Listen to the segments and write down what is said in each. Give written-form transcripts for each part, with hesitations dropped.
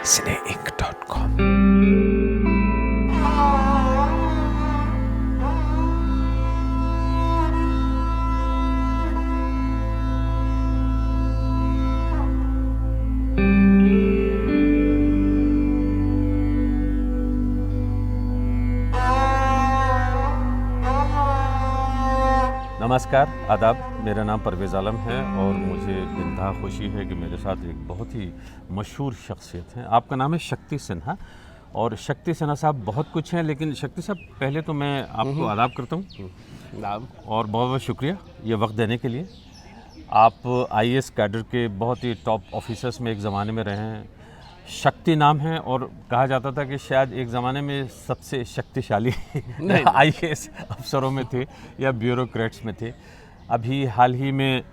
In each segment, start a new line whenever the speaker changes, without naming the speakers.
cineinc.com।
नमस्कार, आदाब। मेरा नाम परवेज़ आलम है और मुझे इंतहा खुशी है कि मेरे साथ एक बहुत ही मशहूर शख्सियत है। आपका नाम है शक्ति सिन्हा और शक्ति सिन्हा साहब बहुत कुछ हैं, लेकिन शक्ति साहब पहले तो मैं आपको आदाब करता हूँ और बहुत बहुत शुक्रिया ये वक्त देने के लिए। आप IAS कैडर के बहुत ही टॉप ऑफिसर्स में एक ज़माने में रहे हैं। शक्ति नाम है और कहा जाता था कि शायद एक ज़माने में सबसे शक्तिशाली IAS अफसरों में थे या ब्यूरोक्रेट्स में थे। अभी हाल ही में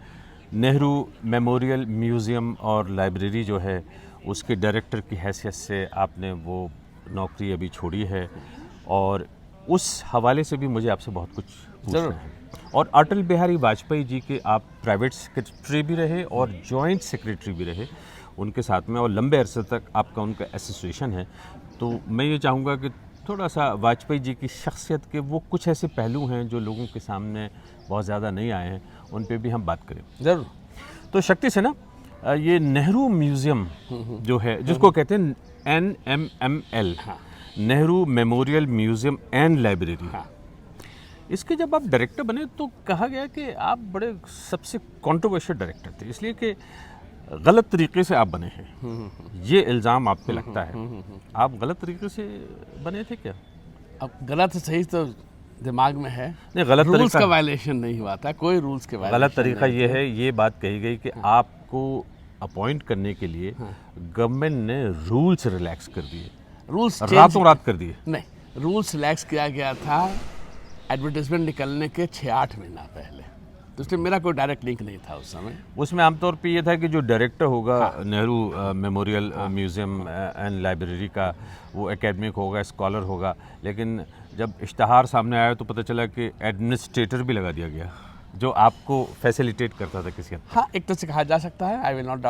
नेहरू मेमोरियल म्यूज़ियम और लाइब्रेरी जो है उसके डायरेक्टर की हैसियत से आपने वो नौकरी अभी छोड़ी है और उस हवाले से भी मुझे आपसे बहुत कुछ पूछना है। और अटल बिहारी वाजपेयी जी के आप प्राइवेट सेक्रेटरी भी रहे और जॉइंट सेक्रेटरी भी रहे उनके साथ में, और लंबे अरसे तक आपका उनका एसोसिएशन है। तो मैं ये चाहूँगा कि थोड़ा सा वाजपेयी जी की शख्सियत के वो कुछ ऐसे पहलू हैं जो लोगों के सामने बहुत ज़्यादा नहीं आए हैं, उन पे भी हम बात करें।
ज़रूर।
तो शक्ति से ना ये नेहरू म्यूज़ियम जो है, जिसको कहते हैं NMML, Nehru memorial museum and library, इसके जब आप डायरेक्टर बने तो कहा गया कि आप बड़े सबसे कंट्रोवर्शियल डायरेक्टर थे, इसलिए कि गलत तरीके से आप बने हैं। ये इल्ज़ाम आप पे लगता है। आप गलत तरीके से बने थे क्या?
अब गलत सही तो दिमाग में है।
नहीं, गलत
रूल्स
तरीका
का वायलेशन नहीं हुआ था, कोई रूल्स के वायलेशन।
गलत तरीका ये है, ये बात कही गई कि आपको अपॉइंट करने के लिए गवर्नमेंट ने रूल्स रिलैक्स कर दिए,
रूल्स
रातों रात कर दिए।
नहीं, रूल्स रिलैक्स किया गया था एडवर्टाइजमेंट निकलने के 6-8 महीना पहले, तो उसमें मेरा कोई डायरेक्ट लिंक नहीं था उस समय।
उसमें आमतौर पे ये था कि जो डायरेक्टर होगा Nehru memorial museum and library का, वो एकेडमिक होगा, स्कॉलर होगा, लेकिन जब इश्तहार सामने आया तो पता चला कि एडमिनिस्ट्रेटर भी लगा दिया गया जो आपको फैसिलिटेट करता था किसी हद तक।
हाँ, एक तरह से कहा जा सकता है, I will not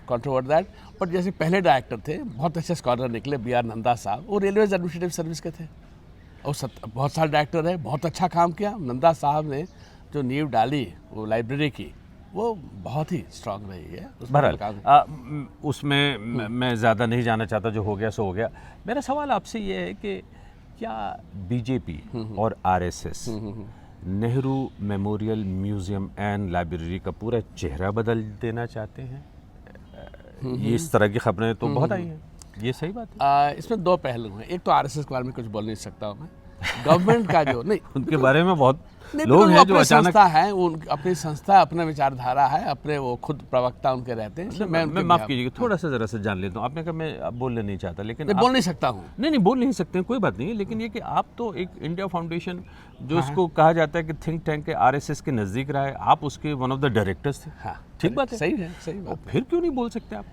controvert that. But जैसे पहले डायरेक्टर थे, बहुत अच्छे स्कॉलर निकले, BR नंदा साहब, वो रेलवेज एडमिनिस्ट्रेटिव सर्विस के थे और बहुत सारे डायरेक्टर रहे, बहुत अच्छा काम किया। नंदा साहब ने जो नींव डाली वो लाइब्रेरी की, वो बहुत ही स्ट्रांग रही है।
बहरहाल उसमें मैं ज़्यादा नहीं जाना चाहता, जो हो गया सो हो गया। मेरा सवाल आपसे ये है कि क्या BJP और RSS Nehru memorial museum and library का पूरा चेहरा बदल देना चाहते हैं? ये इस तरह की खबरें तो बहुत आई हैं, ये सही बात है?
इसमें दो पहलू हैं। एक तो RSS के बारे में कुछ बोल नहीं सकता हूँ मैं, गवर्नमेंट का जो नहीं
उनके बारे में बहुत
नहीं,
लोग हैं जो
अचानक
अचानक
संस्था है, अपनी संस्था, अपना विचारधारा है, अपने वो खुद प्रवक्ता उनके रहते हैं।
मैं माफ़ कीजिएगा, थोड़ा सा ज़रा सा जान लेता हूँ। आपने कहा मैं अब बोलना नहीं चाहता, लेकिन
बोल नहीं सकता हूँ।
नहीं बोल नहीं सकते हैं, कोई बात नहीं है, लेकिन ये कि आप तो एक इंडिया फाउंडेशन जो उसको कहा जाता है कि थिंक टैंक के RSS के नज़दीक रहा है, आप उसके वन ऑफ द डायरेक्टर्स थे।
हाँ,
ठीक बात है,
सही है, सही बात।
फिर क्यों नहीं बोल सकते आप?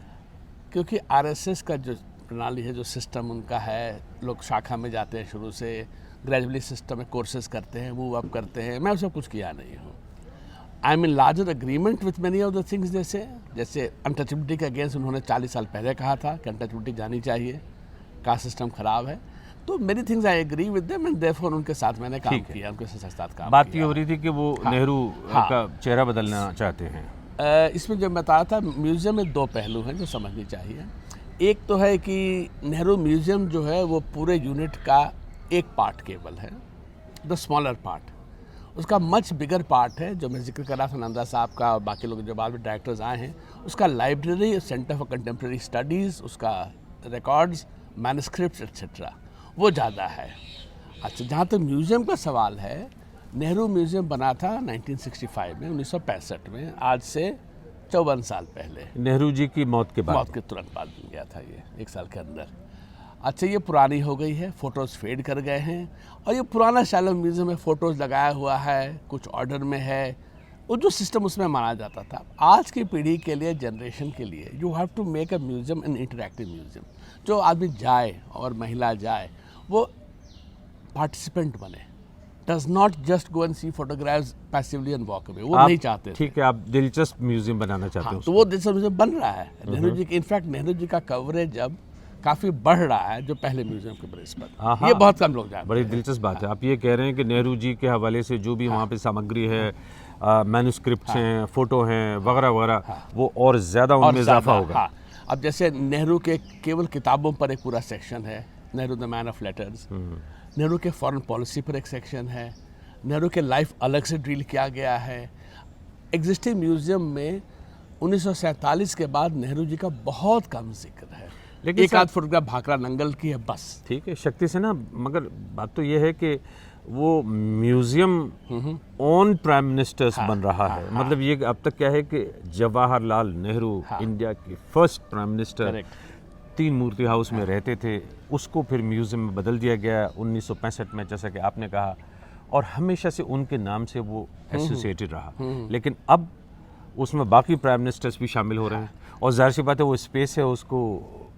क्योंकि RSS का जो प्रणाली है, जो सिस्टम उनका है, लोग शाखा में जाते हैं, शुरू से ग्रेजुअली सिस्टम में कोर्सेज करते हैं, मूव अप करते हैं। मैं उसमें कुछ किया नहीं हूँ। I am in larger agreement with many of the things, जैसे अनटचेबिलिटी के अगेंस्ट उन्होंने 40 साल पहले कहा था कि अनटचेबिलिटी जानी चाहिए, कास्ट सिस्टम खराब है। तो मेरी things I agree with them and therefore उनके साथ मैंने काम किया, उनके साथ काम।
बात ये हो रही थी कि वो नेहरू का चेहरा बदलना चाहते हैं।
इसमें जो बताया था, म्यूज़ियम में दो पहलू हैं जो समझनी चाहिए। एक तो है कि नेहरू म्यूज़ियम जो है वो पूरे यूनिट का एक पार्ट केवल है, द स्मॉलर पार्ट। उसका मच बिगर पार्ट है जो मैं जिक्र कर रहा था नंदा साहब का और बाकी लोग जो बाद में डायरेक्टर्स आए हैं, उसका library, centre for contemporary studies, उसका रिकॉर्ड्स, मैन्युस्क्रिप्ट्स एक्सेट्रा, वो ज़्यादा है। अच्छा, जहाँ तक म्यूज़ियम का सवाल है, नेहरू म्यूज़ियम बना था 1965 में, 1965 में, आज से 54 साल पहले,
नेहरू जी की मौत के
तुरंत बाद बन गया था ये, 1 साल के अंदर। अच्छा, ये पुरानी हो गई है, फ़ोटोज़ फेड कर गए हैं और ये पुराना शैलो म्यूज़ियम में फ़ोटोज़ लगाया हुआ है, कुछ ऑर्डर में है, वो जो सिस्टम उसमें माना जाता था। आज की पीढ़ी के लिए, जनरेशन के लिए, you have to make a museum an interactive museum. जो आदमी जाए और महिला जाए वो पार्टिसिपेंट बने, does not just go and see photographs passively and walk away, वो
आप-
नहीं चाहते थे।
ठीक है, आप दिलचस्प म्यूजियम बनाना चाहते
हाँ,
हो
तो वो दिलचस्प म्यूजियम बन रहा है नेहरू जी के। इनफैक्ट नेहरू जी का कवरेज अब काफ़ी बढ़ रहा है जो पहले म्यूजियम के बेस
हाँ,
पर, ये बहुत कम लोग जानते
बड़ी
हैं।
दिलचस्प बात है। आप ये कह रहे हैं कि नेहरू जी के हवाले से जो भी वहाँ पे सामग्री है, मैन्युस्क्रिप्ट्स हैं, फोटो हैं वगैरह वगैरह, वो और ज़्यादा
और
उनमें इजाफा
ज़्यादा,
होगा।
हाँ। अब जैसे नेहरू के केवल किताबों पर एक पूरा सेक्शन है, Nehru the man of letters. Nehru के फॉरेन पॉलिसी पर एक सेक्शन है। नेहरू के लाइफ अलग से डील किया गया है। एग्जिस्टिंग म्यूजियम में 1947 के बाद नेहरू जी का बहुत कम जिक्र है।
लेकिन
एक आध फोटोग्राफ भाखड़ा नंगल की है बस।
ठीक है, शक्ति से ना, मगर बात तो ये है कि वो म्यूजियम ऑन प्राइम मिनिस्टर्स बन रहा है। मतलब ये अब तक क्या है कि जवाहरलाल नेहरू इंडिया के फर्स्ट प्राइम मिनिस्टर
Correct.
3 मूर्ति हाउस में रहते थे, उसको फिर म्यूजियम में बदल दिया गया 1965 में, जैसा कि आपने कहा, और हमेशा से उनके नाम से वो एसोसिएटेड रहा। लेकिन अब उसमें बाकी प्राइम मिनिस्टर्स भी शामिल हो रहे हैं, और जाहिर सी बात है वो स्पेस है, उसको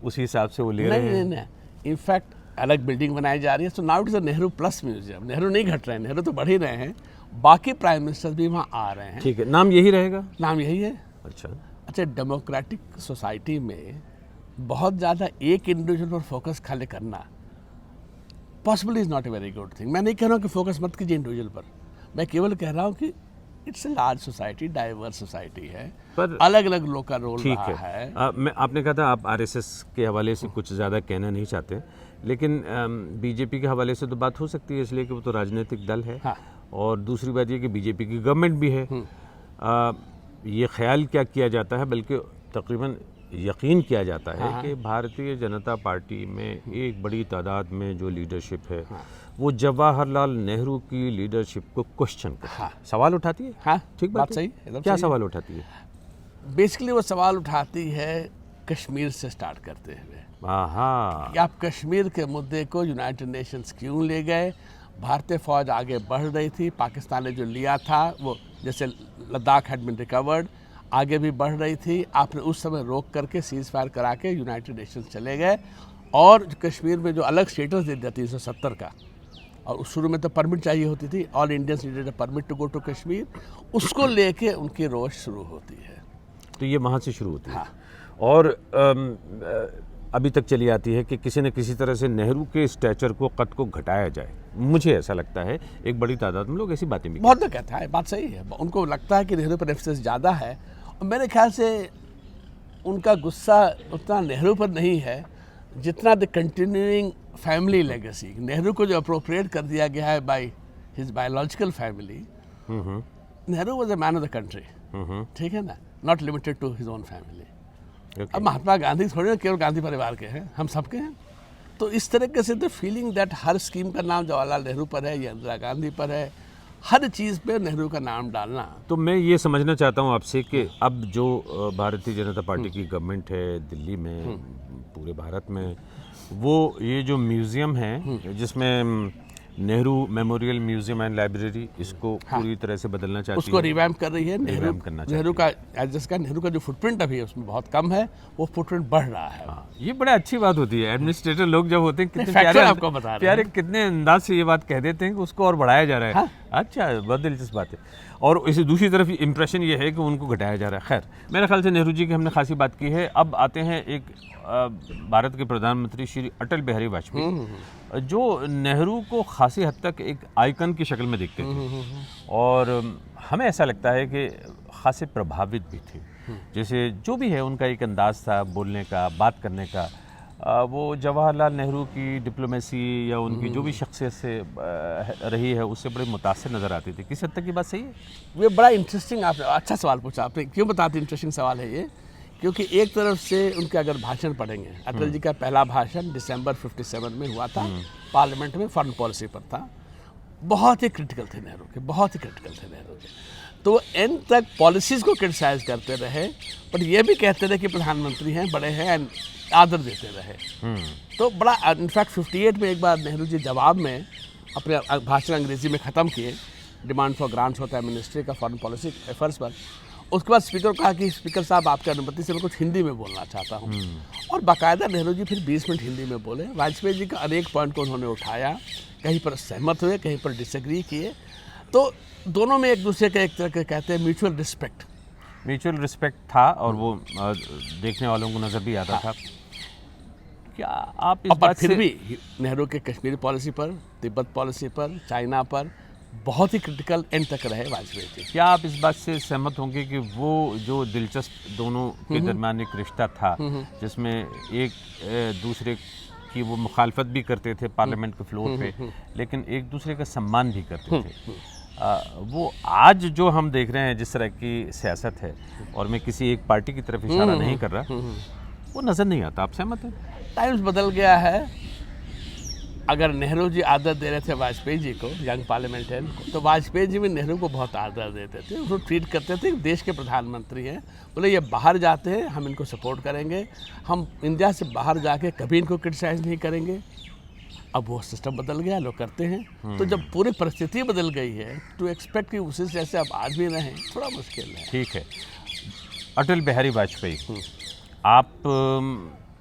उसी हिसाब से वो ले रहे हैं।
नहीं, इनफैक्ट अलग बिल्डिंग बनाई जा रही है। So now it is a Nehru plus museum. Nehru नहीं घट रहे हैं, नेहरू तो बढ़ ही रहे हैं। बाकी प्राइम मिनिस्टर्स भी वहाँ आ रहे हैं।
ठीक है, नाम यही रहेगा।
नाम यही है।
अच्छा,
डेमोक्रेटिक सोसाइटी में बहुत ज़्यादा एक इंडिविजुअल पर फोकस खाली करना possibly is not a very good thing. मैं नहीं कह रहा हूँ कि फोकस मत कीजिए इंडिविजुअल पर, मैं केवल कह रहा हूँ कि it's a large society, diverse society है,
पर
अलग अलग लोग का रोल
ठीक
रहा
है।
है।
मैं आपने कहा था आप आरएसएस के हवाले से कुछ ज़्यादा कहना नहीं चाहते, लेकिन बीजेपी के हवाले से तो बात हो सकती है, इसलिए कि वो तो राजनीतिक दल है।
हाँ।
और दूसरी बात ये कि बीजेपी की गवर्नमेंट भी है। ये ख्याल क्या किया जाता है, बल्कि तकरीबन यकीन किया जाता है कि भारतीय जनता पार्टी में एक बड़ी तादाद में जो लीडरशिप है वो जवाहरलाल नेहरू की लीडरशिप को क्वेश्चन करती है, सवाल उठाती है।
हाँ,
ठीक
बात
है?
सही, एकदम
क्या
सही।
सवाल उठाती है?
बेसिकली वो सवाल उठाती है कश्मीर से स्टार्ट करते हुए
हाँ,
कि आप कश्मीर के मुद्दे को यूनाइटेड नेशंस क्यों ले गए। भारतीय फौज आगे बढ़ रही थी, पाकिस्तान ने जो लिया था वो, जैसे लद्दाख हैड बीन रिकवर्ड, आगे भी बढ़ रही थी, आपने उस समय रोक करके सीज फायर करा के यूनाइटेड नेशंस चले गए, और कश्मीर में जो अलग स्टेटस दे दिया 370 का, और उस शुरू में तो परमिट चाहिए होती थी, all Indians needed a permit to go to Kashmir, उसको लेके उनकी रोष शुरू होती है।
तो ये वहाँ से शुरू होती है।
हाँ।
और अभी तक चली आती है कि किसी न किसी तरह से नेहरू के स्टैचर को, कद को घटाया जाए। मुझे ऐसा लगता है एक बड़ी तादाद में लोग ऐसी बातें भी
बहुत लोग कहता है, बात सही है, उनको लगता है कि नेहरू पर एफसेस ज़्यादा है, और मेरे ख्याल से उनका गुस्सा उतना नेहरू पर नहीं है जितना the continuing family legacy. Nehru को जो अप्रोप्रिएट कर दिया गया है by his biological family. Nehru was a man of the country, ठीक है ना, not limited to his own family. अब महात्मा गांधी थोड़ी ना केवल गांधी परिवार के हैं, हम सबके हैं। तो इस तरीके से the feeling that her scheme का नाम जवाहरलाल नेहरू पर है या इंदिरा गांधी पर है, हर चीज़ पे नेहरू का नाम डालना।
तो मैं ये समझना चाहता हूँ आपसे कि अब जो भारतीय जनता पार्टी की गवर्नमेंट है दिल्ली में, पूरे भारत में, वो ये जो म्यूज़ियम है जिसमें Nehru memorial museum and library, इसको पूरी तरह से बदलना चाहती है,
उसको रिवैम्प कर रही है।
revamp करना चाहती
नेहरू का एडजस्ट का, नेहरू का जो फुटप्रिंट अभी है उसमें बहुत कम है, वो फुटप्रिंट बढ़ रहा है।
ये बड़ा अच्छी बात होती है। एडमिनिस्ट्रेटर लोग जब होते हैं कितने
factual
प्यारे
आपको बता रहे हैं।
प्यारे कितने अंदाज से ये बात कह देते हैं कि उसको और बढ़ाया जा रहा है।
हाँ।
अच्छा, बहुत दिलचस्प बात है। और इसी दूसरी तरफ इम्प्रेशन ये है कि उनको घटाया जा रहा है। खैर, मेरे ख्याल से नेहरू जी की हमने खासी बात की है। अब आते हैं एक भारत के प्रधानमंत्री श्री अटल बिहारी वाजपेयी, जो नेहरू को खासी हद तक एक आइकन की शक्ल में देखते थे, और हमें ऐसा लगता है कि खासे प्रभावित भी थे। जैसे जो भी है उनका एक अंदाज़ था बोलने का, बात करने का, वो जवाहरलाल नेहरू की डिप्लोमेसी या उनकी जो भी शख्सियत से रही है उससे बड़े मुतासिर नज़र आती थी। किस हद तक की बात सही है?
ये बड़ा इंटरेस्टिंग, आपने अच्छा सवाल पूछा। आपने क्यों बताते इंटरेस्टिंग सवाल है ये, क्योंकि एक तरफ से उनके अगर भाषण पढ़ेंगे, अटल जी का पहला भाषण दिसंबर 57 में हुआ था, पार्लियामेंट में फॉरेन पॉलिसी पर था। बहुत ही क्रिटिकल थे नेहरू के, बहुत ही क्रिटिकल थे नेहरू के। तो वो एंड तक पॉलिसीज़ को क्रिटिसाइज करते रहे, बट ये भी कहते रहे कि प्रधानमंत्री हैं, बड़े हैं, एंड आदर देते रहे। तो बड़ा, इनफैक्ट 58 में एक बार नेहरू जी जवाब में अपने भाषण अंग्रेजी में ख़त्म किए, डिमांड फॉर ग्रांट्स होता है मिनिस्ट्री का फॉरेन पॉलिसी एफर्ट्स पर, उसके बाद स्पीकर को कहा कि स्पीकर साहब आपकी अनुमति से मैं कुछ हिंदी में बोलना चाहता हूँ। और बाकायदा नेहरू जी फिर 20 मिनट हिंदी में बोले। वाजपेयी जी का अनेक पॉइंट को उन्होंने उठाया, कहीं पर सहमत हुए, कहीं पर डिसएग्री किए। तो दोनों में एक दूसरे का एक तरह के कहते हैं म्यूचुअल रिस्पेक्ट
था और वो देखने वालों को नज़र भी आता था। क्या आप इस
और
बात
फिर
से
भी नेहरू के कश्मीर पॉलिसी पर, तिब्बत पॉलिसी पर, चाइना पर बहुत ही क्रिटिकल एंड तक रहे वाजपेयी जी।
क्या आप इस बात से सहमत होंगे कि वो जो दिलचस्प दोनों के दरमियान एक रिश्ता था जिसमें एक दूसरे की वो मुखालफत भी करते थे पार्लियामेंट के फ्लोर पे, लेकिन एक दूसरे का सम्मान भी करते थे, वो आज जो हम देख रहे हैं जिस तरह की सियासत है, और मैं किसी एक पार्टी की तरफ इशारा नहीं कर रहा, वो नज़र नहीं आता। आप सहमत हैं?
टाइम्स बदल गया है। अगर नेहरू जी आदर दे रहे थे वाजपेयी जी को, यंग पार्लियामेंटेरियन को, तो वाजपेयी जी भी नेहरू को बहुत आदर देते थे। उसको ट्रीट करते थे देश के प्रधानमंत्री हैं, बोले ये बाहर जाते हैं हम इनको सपोर्ट करेंगे, हम इंडिया से बाहर जाके कभी इनको क्रिटिसाइज नहीं करेंगे। अब वो सिस्टम बदल गया, लोग करते हैं। तो जब पूरी परिस्थिति बदल गई है टू एक्सपेक्ट कि उसी जैसे अब आज भी रहें, थोड़ा मुश्किल है।
ठीक है। अटल बिहारी वाजपेयी, आप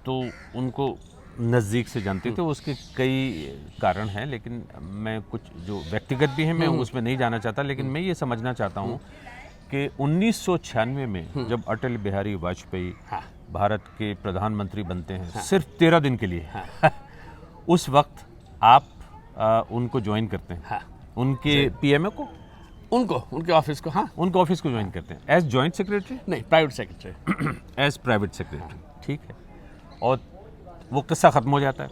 तो उनको नज़दीक से जानते थे, उसके कई कारण हैं, लेकिन मैं कुछ जो व्यक्तिगत भी हैं मैं उसमें नहीं जाना चाहता, लेकिन मैं ये समझना चाहता हूँ कि 1996 में जब अटल बिहारी वाजपेयी भारत के प्रधानमंत्री बनते हैं सिर्फ 13 दिन के लिए, उस वक्त आप उनको ज्वाइन करते हैं, उनके पीएमओ को,
उनके ऑफिस को,
उनके ऑफिस को ज्वाइन करते हैं एज जॉइंट सेक्रेटरी,
नहीं private secretary,
as private secretary. ठीक है। और वो किस्सा ख़त्म हो जाता है।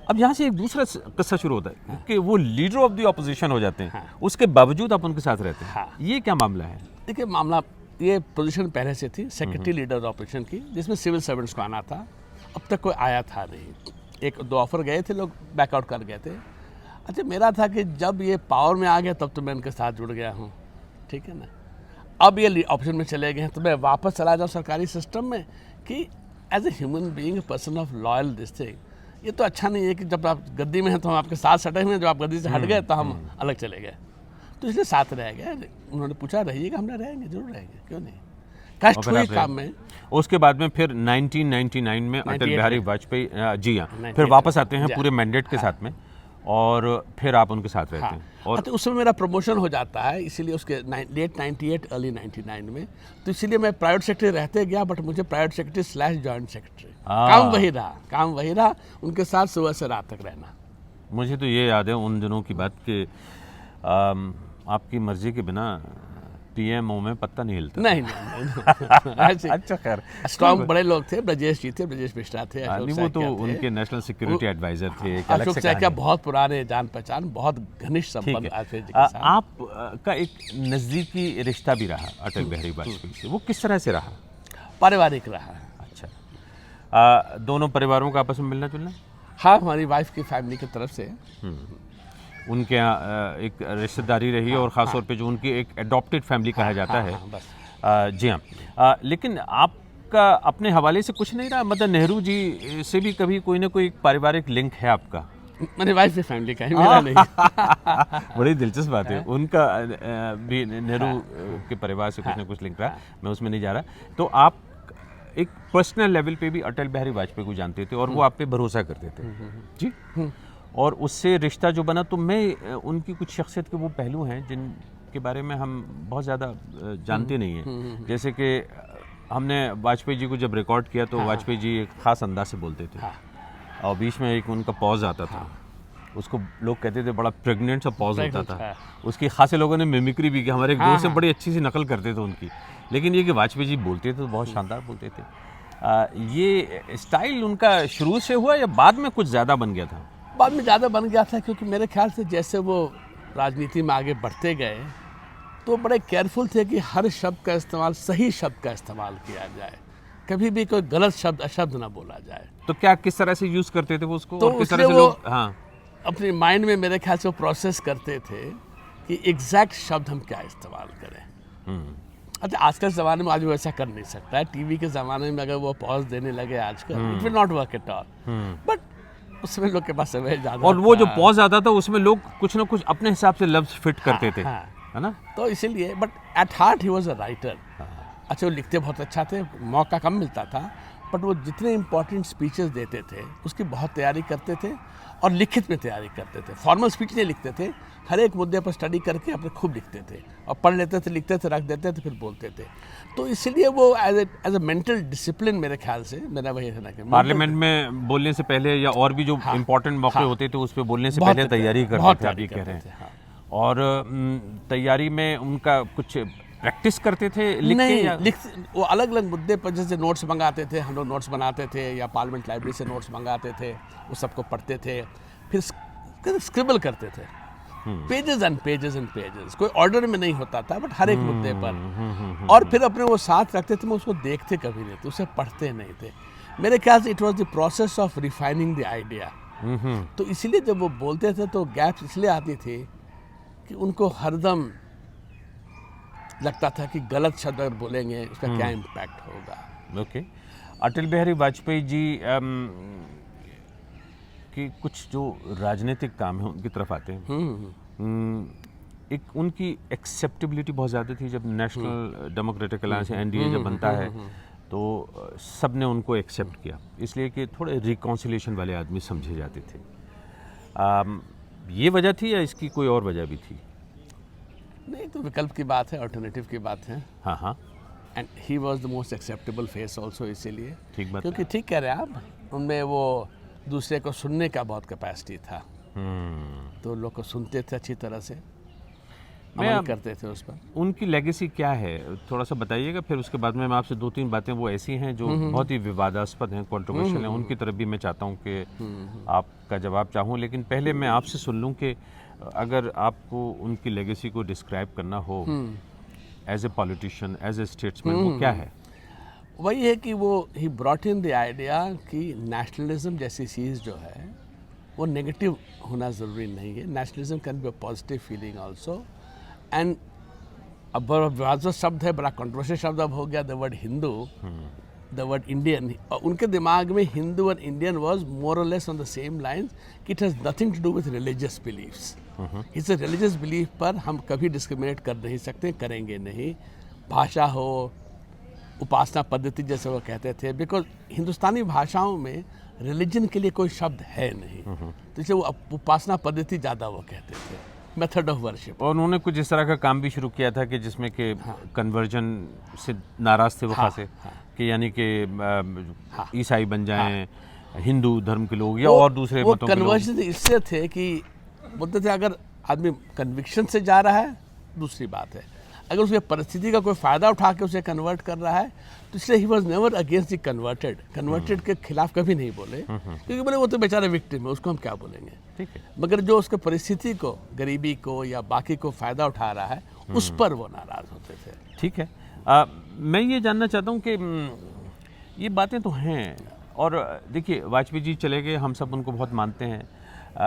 अब यहाँ से एक दूसरा किस्सा शुरू होता है कि वो लीडर ऑफ द ऑपोजिशन हो जाते हैं, उसके बावजूद आप उनके साथ रहते हैं। ये क्या मामला है?
देखिए, मामला ये पोजीशन पहले से थी, सेक्रेटरी लीडर ऑपोजिशन की, जिसमें सिविल सर्वेंट्स को आना था। अब तक कोई आया था नहीं। एक दो ऑफर गए थे, लोग बैकआउट कर गए थे। अच्छा, मेरा था कि जब ये पावर में आ गया तब तो मैं इनके साथ जुड़ गया हूँ, ठीक है ना। अब ये ऑप्शन में चले गए हैं तो मैं वापस चला जाऊँ सरकारी सिस्टम में कि as a human being, person of loyal this thing. ये तो अच्छा नहीं है कि जब आप गद्दी में हैं तो हम आपके साथ सटे हुए हैं, जब आप गद्दी से हट गए तो हम अलग चले गए। तो इसलिए साथ रह गए। उन्होंने पूछा रहिएगा, हमने रहेंगे, जरूर रहेंगे, क्यों नहीं। कष्ट हुई काम में।
उसके बाद में फिर 1999 में अटल बिहारी वाजपेयी जी हाँ फिर वापस आते हैं पूरे मैंडेट के साथ में, और फिर आप उनके साथ रहते हैं। और
तो उस समय मेरा प्रमोशन हो जाता है, इसीलिए उसके लेट 98 अर्ली 99 में, तो इसीलिए मैं प्राइवेट सेक्रेटरी रहते गया, बट मुझे प्राइवेट सेक्रेटरी / जॉइंट सेक्रेटरी काम वही रहा, उनके साथ सुबह से रात तक रहना।
मुझे तो ये याद है उन दिनों की बात कि आपकी मर्जी के बिना पीएमओ में पत्ता नहीं हिलता।
नहीं।
अच्छा, खैर
स्ट्रॉन्ग बड़े लोग थे, ब्रजेश जी थे, ब्रजेश मिश्रा थे,
वो तो उनके नेशनल सिक्योरिटी एडवाइजर थे।
अशोक सैकिया बहुत पुराने जान पहचान, बहुत घनिष्ठ संबंध वाजपेयी जी के साथ।
आपका एक नज़दीकी रिश्ता भी रहा अटल बिहारी वाजपेयी से, वो किस तरह से रहा?
पारिवारिक रहा।
अच्छा, दोनों परिवारों का आपस में मिलना जुलना?
हाँ, हमारी वाइफ की फैमिली की तरफ से
उनके यहाँ एक रिश्तेदारी रही, और ख़ास तौर पे जो उनकी एक एडॉप्टेड फैमिली कहा जाता है। जी हाँ। लेकिन आपका अपने हवाले से कुछ नहीं रहा? मतलब नेहरू जी से भी कभी कोई ना कोई पारिवारिक लिंक है आपका?
मेरी वाइफ की फैमिली का है, मेरा नहीं।
बड़ी दिलचस्प बात है। उनका भी नेहरू के परिवार से कुछ ना कुछ लिंक रहा, मैं उसमें नहीं जा रहा। तो आप एक पर्सनल लेवल पे भी अटल बिहारी वाजपेयी को जानते थे और वो आप पे भरोसा करते थे। जी। और उससे रिश्ता जो बना, तो मैं उनकी कुछ शख्सियत के वो पहलू हैं जिनके बारे में हम बहुत ज़्यादा जानते नहीं हैं। जैसे कि हमने वाजपेयी जी को जब रिकॉर्ड किया तो वाजपेयी जी एक ख़ास अंदाज से बोलते थे, और बीच में एक उनका पॉज आता था, उसको लोग कहते थे बड़ा प्रेग्नेंट सा पॉज होता था। उसकी खासे लोगों ने मिमिक्री भी की, हमारे एक दोस्त से बड़ी अच्छी सी नकल करते थे उनकी। लेकिन ये कि वाजपेयी जी बोलते थे तो बहुत शानदार बोलते थे। ये स्टाइल उनका शुरू से हुआ या बाद में कुछ ज़्यादा बन गया था?
बाद में ज़्यादा बन गया था, क्योंकि मेरे ख्याल से जैसे वो राजनीति में आगे बढ़ते गए तो बड़े केयरफुल थे कि हर शब्द का इस्तेमाल, सही शब्द का इस्तेमाल किया जाए, कभी भी कोई गलत शब्द अशब्द ना बोला जाए।
तो क्या किस तरह से यूज़ करते थे वो उसको,
तो
और किस तरह से लोग
अपने माइंड में मेरे ख्याल से वो प्रोसेस करते थे कि एग्जैक्ट शब्द हम क्या इस्तेमाल करें। अच्छा, आज के ज़माने में आज वो ऐसा कर नहीं सकता है। टीवी के ज़माने में अगर वो पॉज देने लगे आजकल, it will not work at all. But उसमें लोग के पास समय ज़्यादा,
और वो जो पॉज आता था उसमें लोग कुछ ना कुछ अपने हिसाब से लफ्ज़ फिट करते थे, है ना।
तो इसीलिए, but at heart he was a writer. अच्छा वो लिखते बहुत अच्छा थे, मौका कम मिलता था, बट वो जितने इम्पोर्टेंट स्पीचेस देते थे उसकी बहुत तैयारी करते थे और लिखित में तैयारी करते थे। फॉर्मल स्पीच नहीं लिखते थे, हर एक मुद्दे पर स्टडी करके अपने खूब लिखते थे और पढ़ लेते थे, लिखते थे, रख देते थे, फिर बोलते थे। तो इसलिए वो एज ए मेंटल डिसिप्लिन मेरे ख्याल से मेरा वही है ना कि
पार्लियामेंट में बोलने से पहले या और भी जो इम्पोर्टेंट मौके होते थे उस पर बोलने से
बहुत
पहले तैयारी करते थे, आप ये कह रहे हैं।
हाँ।
और तैयारी में उनका कुछ प्रैक्टिस करते थे लिख के
नहीं,
या
वो अलग अलग मुद्दे पर जैसे नोट्स मंगाते थे, हम लोग नोट्स बनाते थे या पार्लियामेंट लाइब्रेरी से नोट्स मंगाते थे, वो सबको पढ़ते थे, फिर स्क्रिबल करते थे, pages and pages and pages. कोई ऑर्डर में नहीं होता था बट हर एक मुद्दे पर, और फिर अपने वो साथ रखते थे। मैं उसको देखते कभी नहीं थे, उसे पढ़ते नहीं थे। मेरे ख्याल से it was the process of refining the idea. तो इसीलिए जब वो बोलते थे तो गैप्स इसलिए आती थी कि उनको हरदम लगता था कि गलत शब्द अगर बोलेंगे उसका क्या इम्पैक्ट होगा।
ओके। अटल बिहारी वाजपेयी जी कि कुछ जो राजनीतिक काम है उनकी तरफ आते हैं। एक उनकी एक्सेप्टेबिलिटी बहुत ज़्यादा थी जब नेशनल डेमोक्रेटिक अलायंस एनडीए जब बनता है तो सब ने उनको एक्सेप्ट किया, इसलिए कि थोड़े रिकॉन्सिलेशन वाले आदमी समझे जाते थे। ये वजह थी या इसकी कोई और वजह भी थी?
नहीं, तो विकल्प की बात है, अल्टरनेटिव की बात है।
हाँ हाँ,
and he was the most acceptable face also, इसीलिए
ठीक बात
क्योंकि ठीक कह रहे हैं आप, उनमें वो दूसरे को सुनने का बहुत कैपेसिटी था। तो लोग को सुनते थे अच्छी तरह से, अमल करते थे उस पर।
उनकी लेगेसी क्या है थोड़ा सा बताइएगा, फिर उसके बाद में मैं आपसे दो तीन बातें वो ऐसी हैं जो बहुत ही विवादास्पद हैं, कंट्रोवर्शियल हैं, उनकी तरफ भी मैं चाहता हूँ कि आपका जवाब चाहूँ। लेकिन पहले मैं आपसे सुन लूँ कि अगर आपको उनकी लेगेसी को डिस्क्राइब करना हो as a politician, as a statesman, वो क्या है?
वही है कि वो ही ब्रॉट इन द आइडिया कि नेशनलिज्म जैसी चीज़ जो है वो नेगेटिव होना ज़रूरी नहीं है। Nationalism can be a positive feeling also. And अब बड़ा विवादास्पद शब्द है, बड़ा कंट्रोवर्शियल शब्द अब हो गया, the word Hindu, the word Indian. और उनके दिमाग में हिंदू और Indian was more or less on the same lines कि it has nothing to do with religious beliefs. इस रिलीजियस बिलीफ पर हम कभी डिस्क्रिमिनेट कर नहीं सकते, करेंगे नहीं। भाषा हो, उपासना पद्धति जैसे वो कहते थे, बिकॉज हिंदुस्तानी भाषाओं में रिलीजन के लिए कोई शब्द है नहीं, तो इसलिए वो उपासना पद्धति ज़्यादा वो कहते थे, मेथड ऑफ वर्शिप।
और उन्होंने कुछ इस तरह का काम भी शुरू किया था कि जिसमें कि कन्वर्जन से नाराज़ थे वो खासे, कि यानी कि ईसाई बन जाएं, हिंदू धर्म के लोग या और दूसरे मतों के लोग।
कन्वर्जन इससे थे कि बोलते थे अगर आदमी कन्विक्शन से जा रहा है दूसरी बात है, अगर उसके परिस्थिति का कोई फ़ायदा उठा के उसे कन्वर्ट कर रहा है तो इसलिए he was never against the converted के खिलाफ कभी नहीं बोले, क्योंकि बोले वो तो बेचारा विक्टिम है, उसको हम क्या बोलेंगे।
ठीक है,
मगर जो उसके परिस्थिति को, गरीबी को या बाकी को फ़ायदा उठा रहा है उस पर वो नाराज़ होते थे।
ठीक है। मैं ये जानना चाहता हूँ कि ये बातें तो हैं, और देखिए वाजपेयी जी चले गए, हम सब उनको बहुत मानते हैं,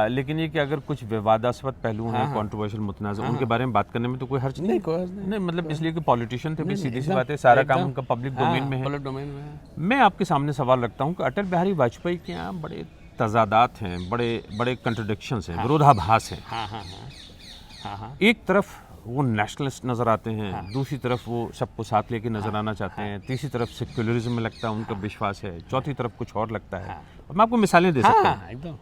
लेकिन ये कि अगर कुछ विवादास्पद पहलू हैं, कंट्रोवर्शियल मुतनाज़, उनके बारे में बात करने में तो कोई हर्ज नहीं। नहीं मतलब इसलिए कि पॉलिटिशियन थे, सीधी सी बात है, सारा काम उनका पब्लिक डोमेन में है।
पब्लिक डोमेन में है।
मैं आपके सामने सवाल रखता हूँ कि अटल बिहारी वाजपेयी के यहाँ बड़े तजादात हैं, बड़े बड़े कंट्रोडिक्शंस हैं, विरोधाभास हैं। एक तरफ वो नेशनलिस्ट नज़र आते हैं, दूसरी तरफ वो सबको साथ लेके नज़र आना चाहते हैं, तीसरी तरफ सेक्युलरिज्म में लगता है उनका विश्वास है, चौथी तरफ कुछ और लगता है। मैं आपको मिसालें दे सकता हूँ।
एकदम।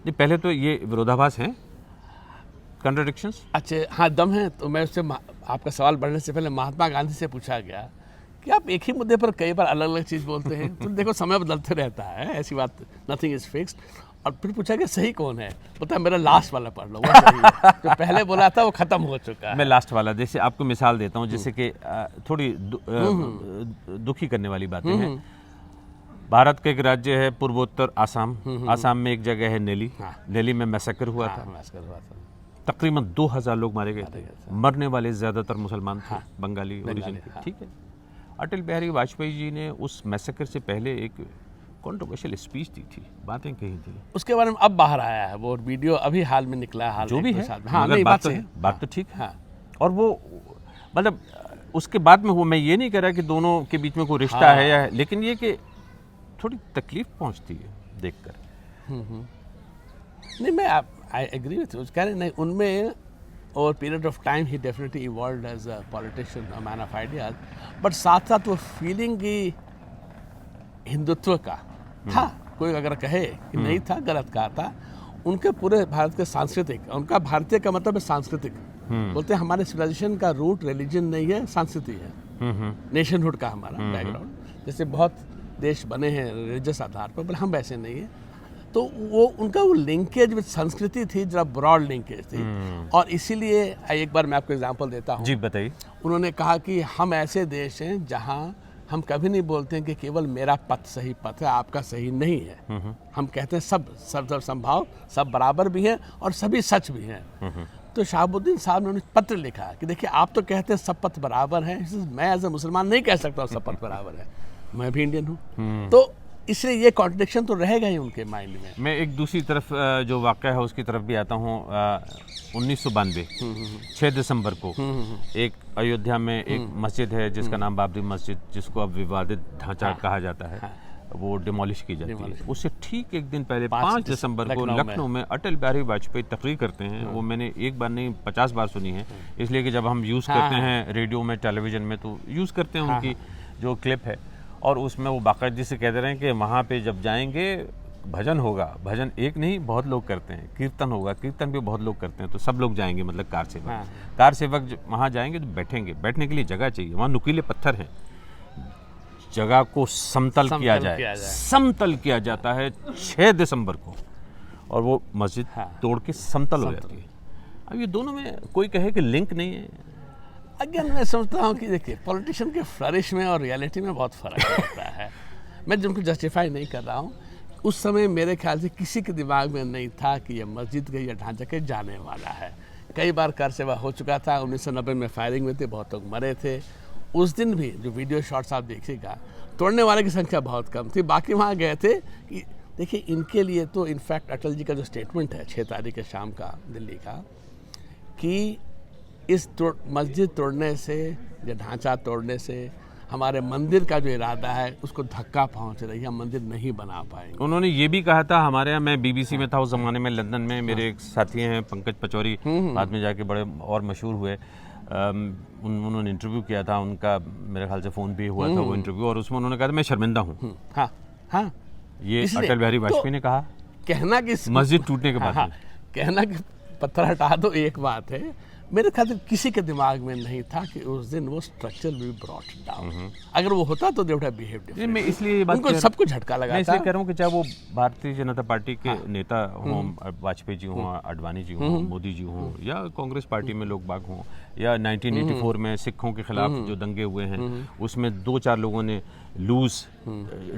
जी, पहले तो ये विरोधाभास हैं, कंट्राडिक्शंस।
अच्छा, हाँ, दम है। तो मैं उससे आपका सवाल बढ़ने से पहले महात्मा गांधी से पूछा गया कि आप एक ही मुद्दे पर कई बार अलग अलग चीज़ बोलते हैं, तो देखो समय बदलते रहता है, ऐसी बात, नथिंग इज फिक्स्ड। और फिर पूछा कि सही कौन है, बोलता है मेरा लास्ट वाला पढ़ लो, वो सही है। जो पहले बोला था वो खत्म हो चुका है।
मैं लास्ट वाला, जैसे आपको मिसाल देता हूँ, जैसे कि थोड़ी दुखी करने वाली बातें हैं। भारत का एक राज्य है पूर्वोत्तर आसाम, आसाम में एक जगह है नेली, नेली में मैसेकर हुआ था, तकरीबन 2000 लोग मारे गए थे, मरने वाले ज़्यादातर मुसलमान थे, बंगाली ओरिजिन के। ठीक है, अटल बिहारी वाजपेयी जी ने उस मैसेकर से पहले एक कंट्रोवर्शियल स्पीच दी थी, बातें कही थी,
उसके बारे में अब बाहर आया है वो वीडियो, अभी हाल में निकला है, हाल
जो भी है।
हाँ, नहीं,
बात तो ठीक है। और वो मतलब उसके बाद में वो, मैं ये नहीं कह रहा कि दोनों के बीच में कोई रिश्ता है या, लेकिन ये कि थोड़ी तकलीफ पहुंचती है देखकर।
नहीं, मैं आई एग्री विथ यू, कह रहे नहीं, उनमें over a period of time he definitely evolved as a politician, a man of ideas. But साथ साथ वो फीलिंग की हिंदुत्व का था, कोई अगर कहे कि नहीं था, गलत कहा था। उनके पूरे भारत के सांस्कृतिक, उनका भारतीय का मतलब है सांस्कृतिक, बोलते हैं हमारे सिविलाइजेशन का रूट रिलीजन नहीं है, संस्कृति है, नेशनहुड का हमारा बैकग्राउंड। जैसे बहुत देश बने हैं रिलीजियस आधार पर, हम वैसे नहीं है। तो वो उनका वो लिंकेज विद संस्कृति थी, जरा ब्रॉड लिंकेज थी। और इसीलिए एक बार मैं आपको एग्जांपल देता हूँ।
जी बताइए। उन्होंने
कहा कि हम ऐसे देश हैं जहाँ हम कभी नहीं बोलते हैं कि केवल मेरा पथ सही पथ है, आपका सही नहीं है। हम कहते हैं सब संभाव, सब बराबर भी हैं और सभी सच भी हैं। तो शहाबुद्दीन साहब ने उन्हें पत्र लिखा कि देखिए आप तो कहते हैं सब पथ बराबर है, मैं एज ए मुसलमान नहीं कह सकता सब पथ बराबर है, मैं भी इंडियन हूँ। तो इसलिए ये कॉन्ट्रडिक्शन तो रहेगा ही उनके माइंड में।
मैं एक दूसरी तरफ जो वाक़या है उसकी तरफ भी आता हूँ। 1992 6 दिसंबर को एक अयोध्या में एक मस्जिद है जिसका नाम बाबरी मस्जिद, जिसको अब विवादित ढांचा कहा जाता है, वो डिमोलिश की जाती है। उससे ठीक एक दिन पहले 5 दिसंबर को लखनऊ में अटल बिहारी वाजपेयी तकरीर करते हैं। वो मैंने एक बार नहीं 50 बार सुनी है, इसलिए कि जब हम यूज़ करते हैं रेडियो में, टेलीविज़न में, तो यूज़ करते हैं उनकी जो क्लिप है। और उसमें वो बाकायदगी से कहते रहे हैं कि वहाँ पे जब जाएंगे भजन होगा, भजन एक नहीं बहुत लोग करते हैं, कीर्तन होगा, कीर्तन भी बहुत लोग करते हैं, तो सब लोग जाएंगे, मतलब कार सेवक। कार सेवक वहाँ जाएंगे तो बैठेंगे, बैठने के लिए जगह चाहिए, वहाँ नुकीले पत्थर हैं, जगह को समतल किया जाए, समतल किया जाता है 6 दिसंबर को, और वो मस्जिद तोड़ के समतल हो जाती है। अब ये दोनों में कोई कहे कि लिंक नहीं है।
अगेन मैं समझता हूँ कि देखिए पॉलिटिशियन के फ्लरिश में और रियलिटी में बहुत फ़र्क होता है। मैं जिनको जस्टिफाई नहीं कर रहा हूँ, उस समय मेरे ख्याल से किसी के दिमाग में नहीं था कि ये मस्जिद के या ढांचा के जाने वाला है। कई बार कार सेवा हो चुका था, 1990 में फायरिंग हुई थी, बहुत लोग मरे थे। उस दिन भी जो वीडियो शॉट्स आप देखिएगा, तोड़ने वाले की संख्या बहुत कम थी, बाकी वहाँ गए थे। कि देखिए इनके लिए तो इनफैक्ट अटल जी का जो स्टेटमेंट है 6 तारीख के शाम का दिल्ली का, कि इस मस्जिद तोड़ने से या ढांचा तोड़ने से हमारे मंदिर का जो इरादा है उसको धक्का पहुंच रही है, हम मंदिर नहीं बना पाएंगे।
उन्होंने ये भी कहा था, हमारे यहाँ, मैं बीबीसी में था उस ज़माने में, लंदन में, मेरे एक साथी हैं पंकज पचौरी, बाद में जाके बड़े और मशहूर हुए। उन्होंने इंटरव्यू किया था उनका, मेरे ख्याल से फ़ोन भी हुआ था वो इंटरव्यू, और उसमें उन्होंने कहा था मैं शर्मिंदा हूँ।
हाँ,
ये अटल बिहारी वाजपेयी ने कहा,
कहना कि
मस्जिद टूटने के बाद
कहना कि पत्थर हटा दो एक बात है, मेरे ख्याल से किसी के दिमाग में नहीं था कि उस दिन वो स्ट्रक्चर विल ब्रॉट डाउन। अगर वो होता तो they would have behaved differently.
मैं इसलिए ये बात
उनको सब कुछ झटका लगा था।
मैं इसलिए कह रहा हूँ कि चाहे वो भारतीय जनता पार्टी के नेता हों, वाजपेयी जी हों, आडवाणी जी हों, मोदी जी हों, या कांग्रेस पार्टी में लोग बाग हों, या 1984 में सिखों के खिलाफ जो दंगे हुए हैं उसमें 2-4 लोगों ने लूज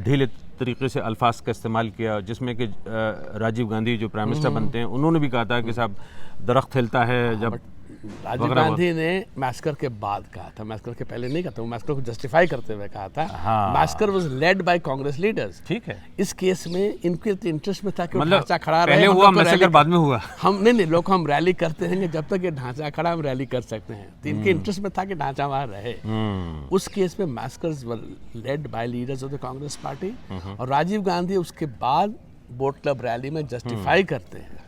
ढीले तरीके से अल्फाज का इस्तेमाल किया, जिसमें कि राजीव गांधी जो प्राइम मिनिस्टर बनते हैं उन्होंने भी कहा था कि साहब दरख्त हिलता है जब।
राजीव गांधी ने मैस्कर के बाद कहा था, मैस्कर के पहले नहीं कहा था, वो मैस्कर को जस्टिफाई करते हुए कहा था। Massacre was led by Congress leaders.
ठीक है,
इस केस में इनके इंटरेस्ट में था कि
मतलब
ढांचा खड़ा रहे,
पहले हुआ मैसेकर बाद में हुआ।
हम नहीं लोग हम रैली करते हैं, जब तक ये ढांचा खड़ा हम रैली कर सकते हैं, तो इनके इंटरेस्ट में था कि ढांचा वहां रहे। उस केस में massacres were led by leaders of the Congress party, और राजीव गांधी उसके बाद बोट क्लब रैली में जस्टिफाई करते हैं।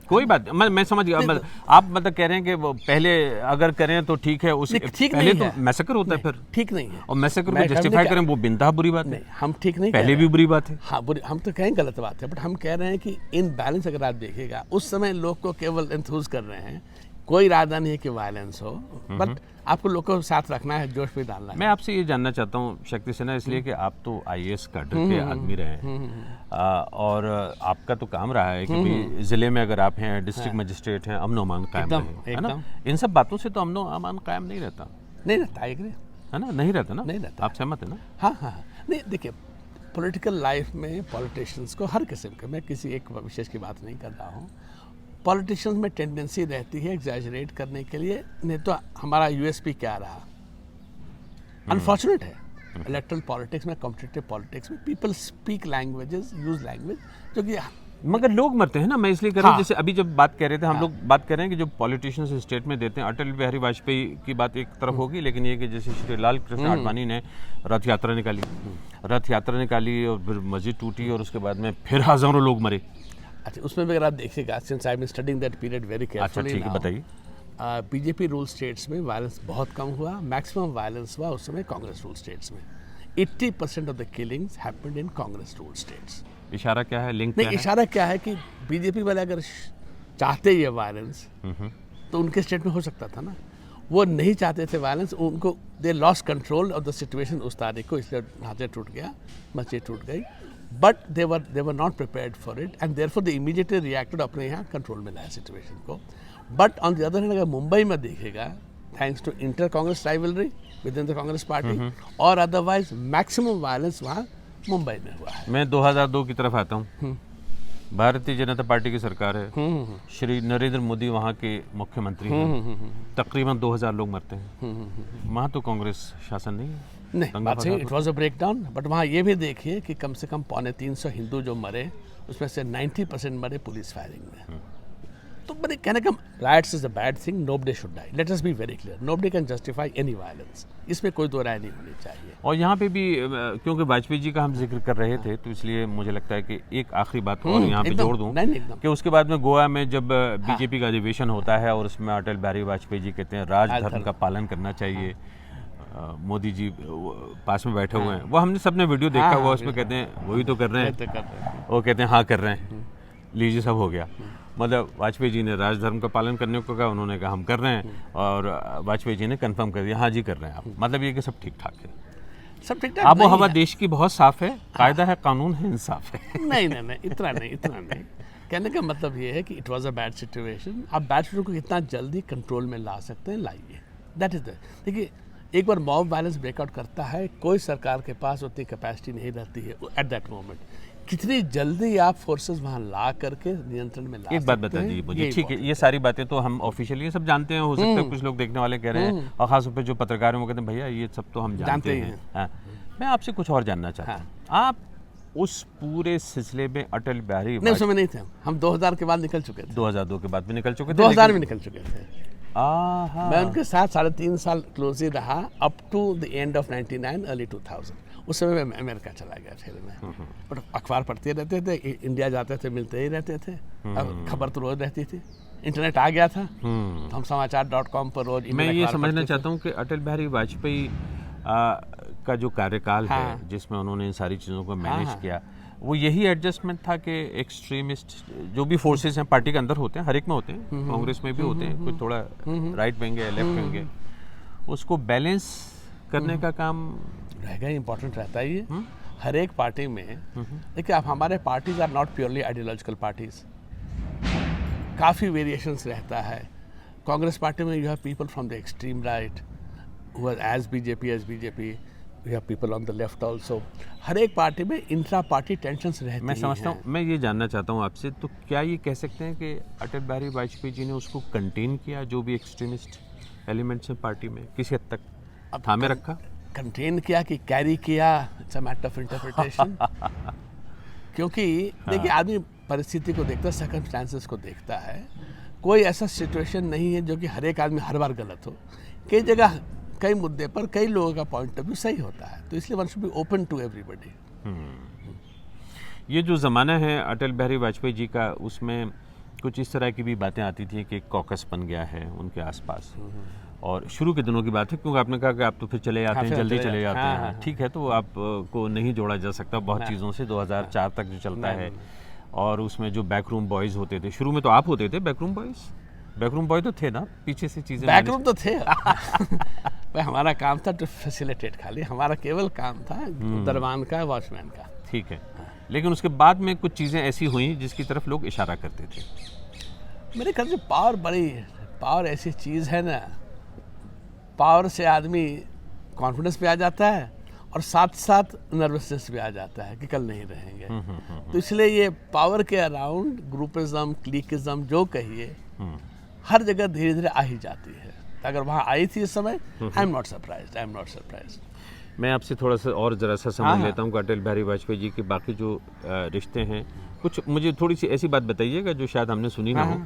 कोई बात, मैं समझ गया। आप मतलब कह रहे हैं कि वो पहले अगर करें तो ठीक है, उस पहले तो मैसेकर होता है, फिर ठीक नहीं है, और मैसेकर को जस्टिफाई करें वो बिंता बुरी बात है।
हम ठीक नहीं,
पहले भी बुरी बात है।
हाँ बुरी, हम तो कहें गलत बात है, बट हम कह रहे हैं कि इन बैलेंस अगर आप देखिएगा, उस समय लोग को केवल एंथूज कर रहे हैं, कोई इरादा नहीं है कि वायलेंस हो, बट आपको लोगों को साथ रखना है, जोश भी डालना है।
मैं आपसे ये जानना चाहता हूँ शक्ति सिन्हा, इसलिए कि आप तो IAS कैडर के आदमी रहे हैं, और आपका तो काम रहा है कि भाई जिले में अगर आप हैं, डिस्ट्रिक्ट मजिस्ट्रेट हैं, अमन अमान कायम रहे, है ना। इन सब बातों से तो अमन अमान कायम नहीं रहता,
नहीं रहता है
ना, नहीं रहता ना,
नहीं रहता।
आप सहमत है ना?
हाँ, नहीं देखिए पॉलिटिकल लाइफ में पॉलिटिशियंस को हर किस्म के, मैं किसी एक विशेष की बात नहीं कर रहा हूँ, पॉलिटिशियंस में टेंडेंसी रहती है एग्जैजरेट करने के लिए, नहीं तो हमारा USP क्या रहा, अनफॉर्चुनेट है। इलेक्ट्रल पॉलिटिक्स में, कॉम्पिटिटिव पॉलिटिक्स में people speak languages, use language, जो कि
मगर लोग मरते हैं ना। मैं इसलिए कर रहा हूँ, जैसे अभी जब बात कर रहे थे हम लोग, बात कर रहे हैं कि जो पॉलिटिशियंस स्टेट में देते हैं, अटल बिहारी वाजपेयी की बात एक तरफ होगी, लेकिन ये कि जैसे श्री लाल कृष्ण आडवाणी ने रथ यात्रा निकाली और फिर मस्जिद टूटी और उसके बाद में फिर हजारों लोग मरे।
अच्छा, उसमें भी अगर आप देखिएगा, since I am studying that period very carefully.
अच्छा, ठीक है, बताइए।
बीजेपी रूल स्टेट्स में वायलेंस बहुत कम हुआ, मैक्सिमम वायलेंस हुआ उस समय कांग्रेस रूल स्टेट्स में। 80% of the killings happened in Congress rule states.
इशारा क्या है, लिंक
नहीं,
क्या है?
इशारा क्या है कि बीजेपी वाले अगर चाहते ये वायलेंस तो उनके स्टेट में हो सकता था ना। वो नहीं चाहते थे वायलेंस, उनको they lost control of the situation उस तारीख को, इसलिए ढांचे टूट गया, मस्जिद टूट गई। But they were not prepared for it and therefore they immediately reacted, अपने यहाँ कंट्रोल में लाया सिचुएशन को। But on the other hand अगर मुंबई में देखेगा, thanks to inter Congress rivalry within the Congress party और अदरवाइज मैक्सिमम वायलेंस वहाँ मुंबई में हुआ है।
मैं 2002 की तरफ आता हूँ। भारतीय जनता पार्टी की सरकार है, श्री नरेंद्र मोदी वहाँ के मुख्यमंत्री हैं, तकरीबन 2000 लोग मरते हैं। वहाँ तो कांग्रेस शासन नहीं है।
नहीं, बात सही, it was a breakdown. But वहाँ ये भी देखिए कि कम से कम 350 हिंदू जो मरे, उसमें से 90% मरे पुलिस फायरिंग में। तो मैंने कहने का, riots is a bad thing, nobody should die, let us be very clear, nobody can justify any violence, इसमें कोई दो राय नहीं होनी चाहिए।
और यहाँ पे भी क्योंकि वाजपेयी जी का हम जिक्र कर रहे थे, तो इसलिए मुझे लगता है कि एक आखिरी बात और यहाँ पे जोड़ दूँ कि उसके बाद में गोवा में जब बीजेपी का अधिवेशन होता है और उसमें अटल बिहारी वाजपेयी जी कहते हैं राजधर्म का पालन करना चाहिए। मोदी जी पास में बैठे हुए हैं, वो हमने सबने वीडियो देखा हुआ, उसमें कहते हैं वही तो कर रहे हैं, वो कहते हैं हाँ कर रहे हैं, लीजिए सब हो गया। मतलब वाजपेयी जी ने राजधर्म का पालन करने को कहा, उन्होंने कहा हम कर रहे हैं, और वाजपेयी जी ने कंफर्म कर दिया हाँ जी कर रहे हैं आप। मतलब ये कि सब ठीक ठाक है,
सब ठीक ठाक।
आबो हवा देश की बहुत साफ है, कायदा है, कानून है, इंसाफ है।
नहीं, इतना नहीं। कहने का मतलब ये है कि it was a bad situation. आप बैड सिचुएशन को कितना जल्दी कंट्रोल में ला सकते हैं, लाइए, दैट इज द। देखिए, एक बार मॉब वायलेंस ब्रेकआउट करता है, कोई सरकार के पास उतनी कैपेसिटी नहीं रहती है एट दैट मोमेंट। कितनी जल्दी आप फोर्सेस वहां ला करके नियंत्रण में ला
एक बात बता दीजिए मुझे, ठीक है, ये सारी बातें तो हम ऑफिशियली ये सब जानते हैं, हो सकता है कुछ लोग देखने वाले कह रहे हैं, और खासतौर पे जो पत्रकार हैं वो कहते हैं भैया ये सब तो हम जानते हैं। हाँ, मैं आपसे कुछ और जानना चाहता हूँ। आप उस पूरे सिलसिले में अटल बिहारी
नहीं, उस समय नहीं थे हम 2000 के बाद निकल चुके थे।
2002 के बाद भी निकल चुके थे,
2000 में निकल चुके थे। मैं उनके
हाँ,
साथ 3.5 साल क्लोजली रहा, up to the end of 99, early 2000। उस समय मैं अमेरिका चला गया फिर मैं, बट अखबार पढ़ते रहते थे, इंडिया जाते थे, मिलते ही रहते थे, अब खबर तो रोज रहती थी, इंटरनेट आ गया था, तो हम समाचार.com पर रोज।
मैं ये समझना चाहता हूँ कि अटल बिहारी वाजपेयी का जो कार्यकाल है, जिसमें उन्होंने इन सारी चीज़ों को मैनेज किया, वो यही एडजस्टमेंट था कि एक्सट्रीमिस्ट जो भी फोर्सेस हैं पार्टी के अंदर होते हैं, हर एक में होते हैं, कांग्रेस में भी होते हैं, कुछ थोड़ा राइट विंग है, लेफ्ट विंग है, उसको बैलेंस करने का काम
रहेगा, इम्पोर्टेंट रहता है ये हर एक पार्टी में। देखिए, आप हमारे parties are not purely ideological parties, काफ़ी वेरिएशंस रहता है। कांग्रेस पार्टी में you have people from the extreme right who are as BJP, we have people on the left also. हर एक पार्टी में इंट्रा पार्टी टेंशन्स रहती हैं।
मैं समझता हूँ, मैं ये जानना चाहता हूँ आपसे, तो क्या ये कह सकते हैं कि अटल बिहारी वाजपेयी जी ने उसको कंटेन किया, जो भी एक्सट्रीमिस्ट एलिमेंट्स हैं पार्टी में, किसी हद तक थामे रखा?
कंटेन किया कि कैरी किया, it's a matter of interpretation. क्योंकि देखिए, आदमी परिस्थिति को देखता है, सर्कमस्टांसेस को देखता है। कोई ऐसा सिचुएशन नहीं है जो कि हर एक आदमी हर बार गलत हो। कई जगह, कई मुद्दे पर कई लोगों का पॉइंट ऑफ व्यू सही होता है, तो इसलिए one should be open to everybody.
ये जो ज़माना है अटल बिहारी वाजपेयी जी का, उसमें कुछ इस तरह की भी बातें आती थी कि कॉकस बन गया है उनके आसपास, और शुरू के दिनों की बात है, क्योंकि आपने कहा कि आप तो फिर चले जाते हैं, जल्दी चले जाते हैं, ठीक है, तो आप को नहीं जोड़ा जा सकता बहुत चीज़ों से। 2004 तक जो चलता है, और उसमें जो बैकरूम बॉयज़ होते थे, शुरू में तो आप होते थे बैकरूम बॉयज़, बैकरूम बॉय तो थे ना, पीछे से चीज़ें
बैकरूम तो थे। भाई, हमारा काम था टू फैसिलिटेट, खाली हमारा केवल काम था दरबान का, वॉचमैन का।
ठीक है, लेकिन उसके बाद में कुछ चीज़ें ऐसी हुई जिसकी तरफ लोग इशारा करते थे।
मेरे ख्याल से पावर ऐसी चीज़ है ना, पावर से आदमी कॉन्फिडेंस पे आ जाता है, और साथ साथ नर्वसनेस भी आ जाता है कि कल नहीं रहेंगे। तो इसलिए ये पावर के अराउंड ग्रुपिज्म, क्लीकिज्म जो कहिए, हर जगह धीरे धीरे आ ही जाती है। अगर वहाँ आई थी इस समय, आई एम नॉट सरप्राइज्ड।
मैं आपसे थोड़ा सा और ज़रा सा समझ लेता हूँ कि अटल बिहारी वाजपेयी जी के बाकी जो रिश्ते हैं, कुछ मुझे थोड़ी सी ऐसी बात बताइएगा जो शायद हमने सुनी ना हो।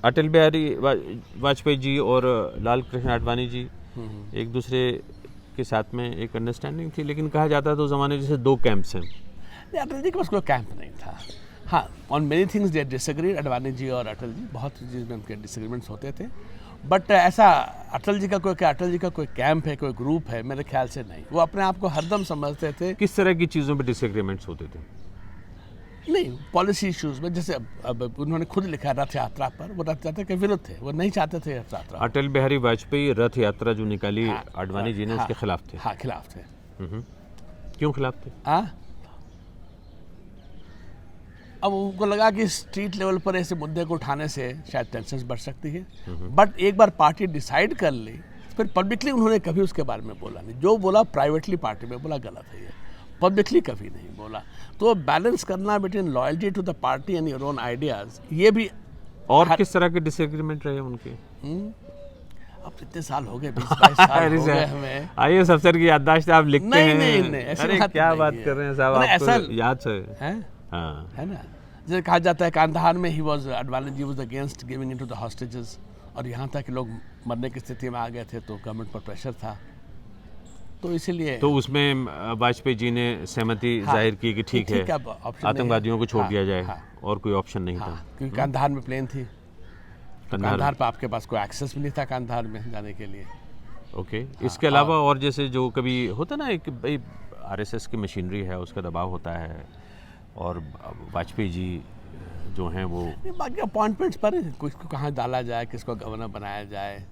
अटल बिहारी वाजपेयी जी और लाल कृष्ण आडवाणी जी एक दूसरे के साथ में एक अंडरस्टैंडिंग थी, लेकिन कहा जाता था उस ज़माने जैसे दो कैंप्स हैं।
अटल जी के पास कोई कैंप नहीं था। हाँ, on many things they disagree, Advani ji और अटल जी, बहुत सी चीज़ में उनके डिसएग्रीमेंट्स होते थे। बट ऐसा अटल जी का कोई कैंप है, कोई ग्रुप है, मेरे ख्याल से नहीं। वो अपने आप को हरदम समझते थे।
किस तरह की चीज़ों पे डिसएग्रीमेंट्स होते थे?
नहीं, पॉलिसी इश्यूज में, जैसे अब उन्होंने खुद लिखा रथ यात्रा पर, वो रथ यात्रा के विरुद्ध थे, वो नहीं चाहते थे रथ यात्रा।
अटल बिहारी वाजपेयी रथ यात्रा जो निकाली
हाँ,
आडवाणी जी ने,
हाँ,
उसके खिलाफ थे।
हाँ, खिलाफ थे।
क्यों खिलाफ थे?
अब उनको लगा कि स्ट्रीट लेवल पर ऐसे मुद्दे को उठाने से शायद टेंशन बढ़ सकती है। बट एक बार पार्टी डिसाइड कर ली, फिर पब्लिकली उन्होंने कभी उसके बारे में बोला नहीं। जो बोला प्राइवेटली पार्टी में बोला, गलत है ये, पब्लिकली कभी नहीं बोला। तो बैलेंस करना between loyalty to the party and your own ideas, ये भी।
और किस तरह के डिसएग्रीमेंट रहे उनके?
अब इतने साल हो गए, 20-22 साल हो गए हमें।
आइए अफसर की याददाश्त आप लिखते हैं।
नहीं, ऐसी
अरे
बात
क्या
नहीं
बात
है।
कर रहे हैं साहब,
मतलब ऐसा
आपको याद से
है,
हाँ।
है ना। जैसे कहा जाता है कांधार में ही was, Advani ji was against giving into the hostages, और यहाँ तक कि लोग मरने की स्थिति में आ गए थे, तो गवर्नमेंट पर प्रेशर था, तो इसीलिए।
तो उसमें वाजपेयी जी ने सहमति जाहिर की कि ठीक है,
अब ऑप्शन नहीं है।
आतंकवादियों को छोड़
हाँ,
दिया जाए,
हाँ,
और कोई ऑप्शन नहीं था।
क्योंकि कांधार में प्लेन थी, कांधार पर आपके पास कोई एक्सेस भी नहीं था कांधार में जाने के लिए।
ओके। इसके अलावा और जैसे जो कभी होता ना, एक भाई आरएसएस की मशीनरी है, उसका दबाव होता है, और वाजपेयी जी जो हैं वो
बाकी अपॉइंटमेंट्स पर किसको कहाँ डाला जाए, किसको गवर्नर बनाया जाए,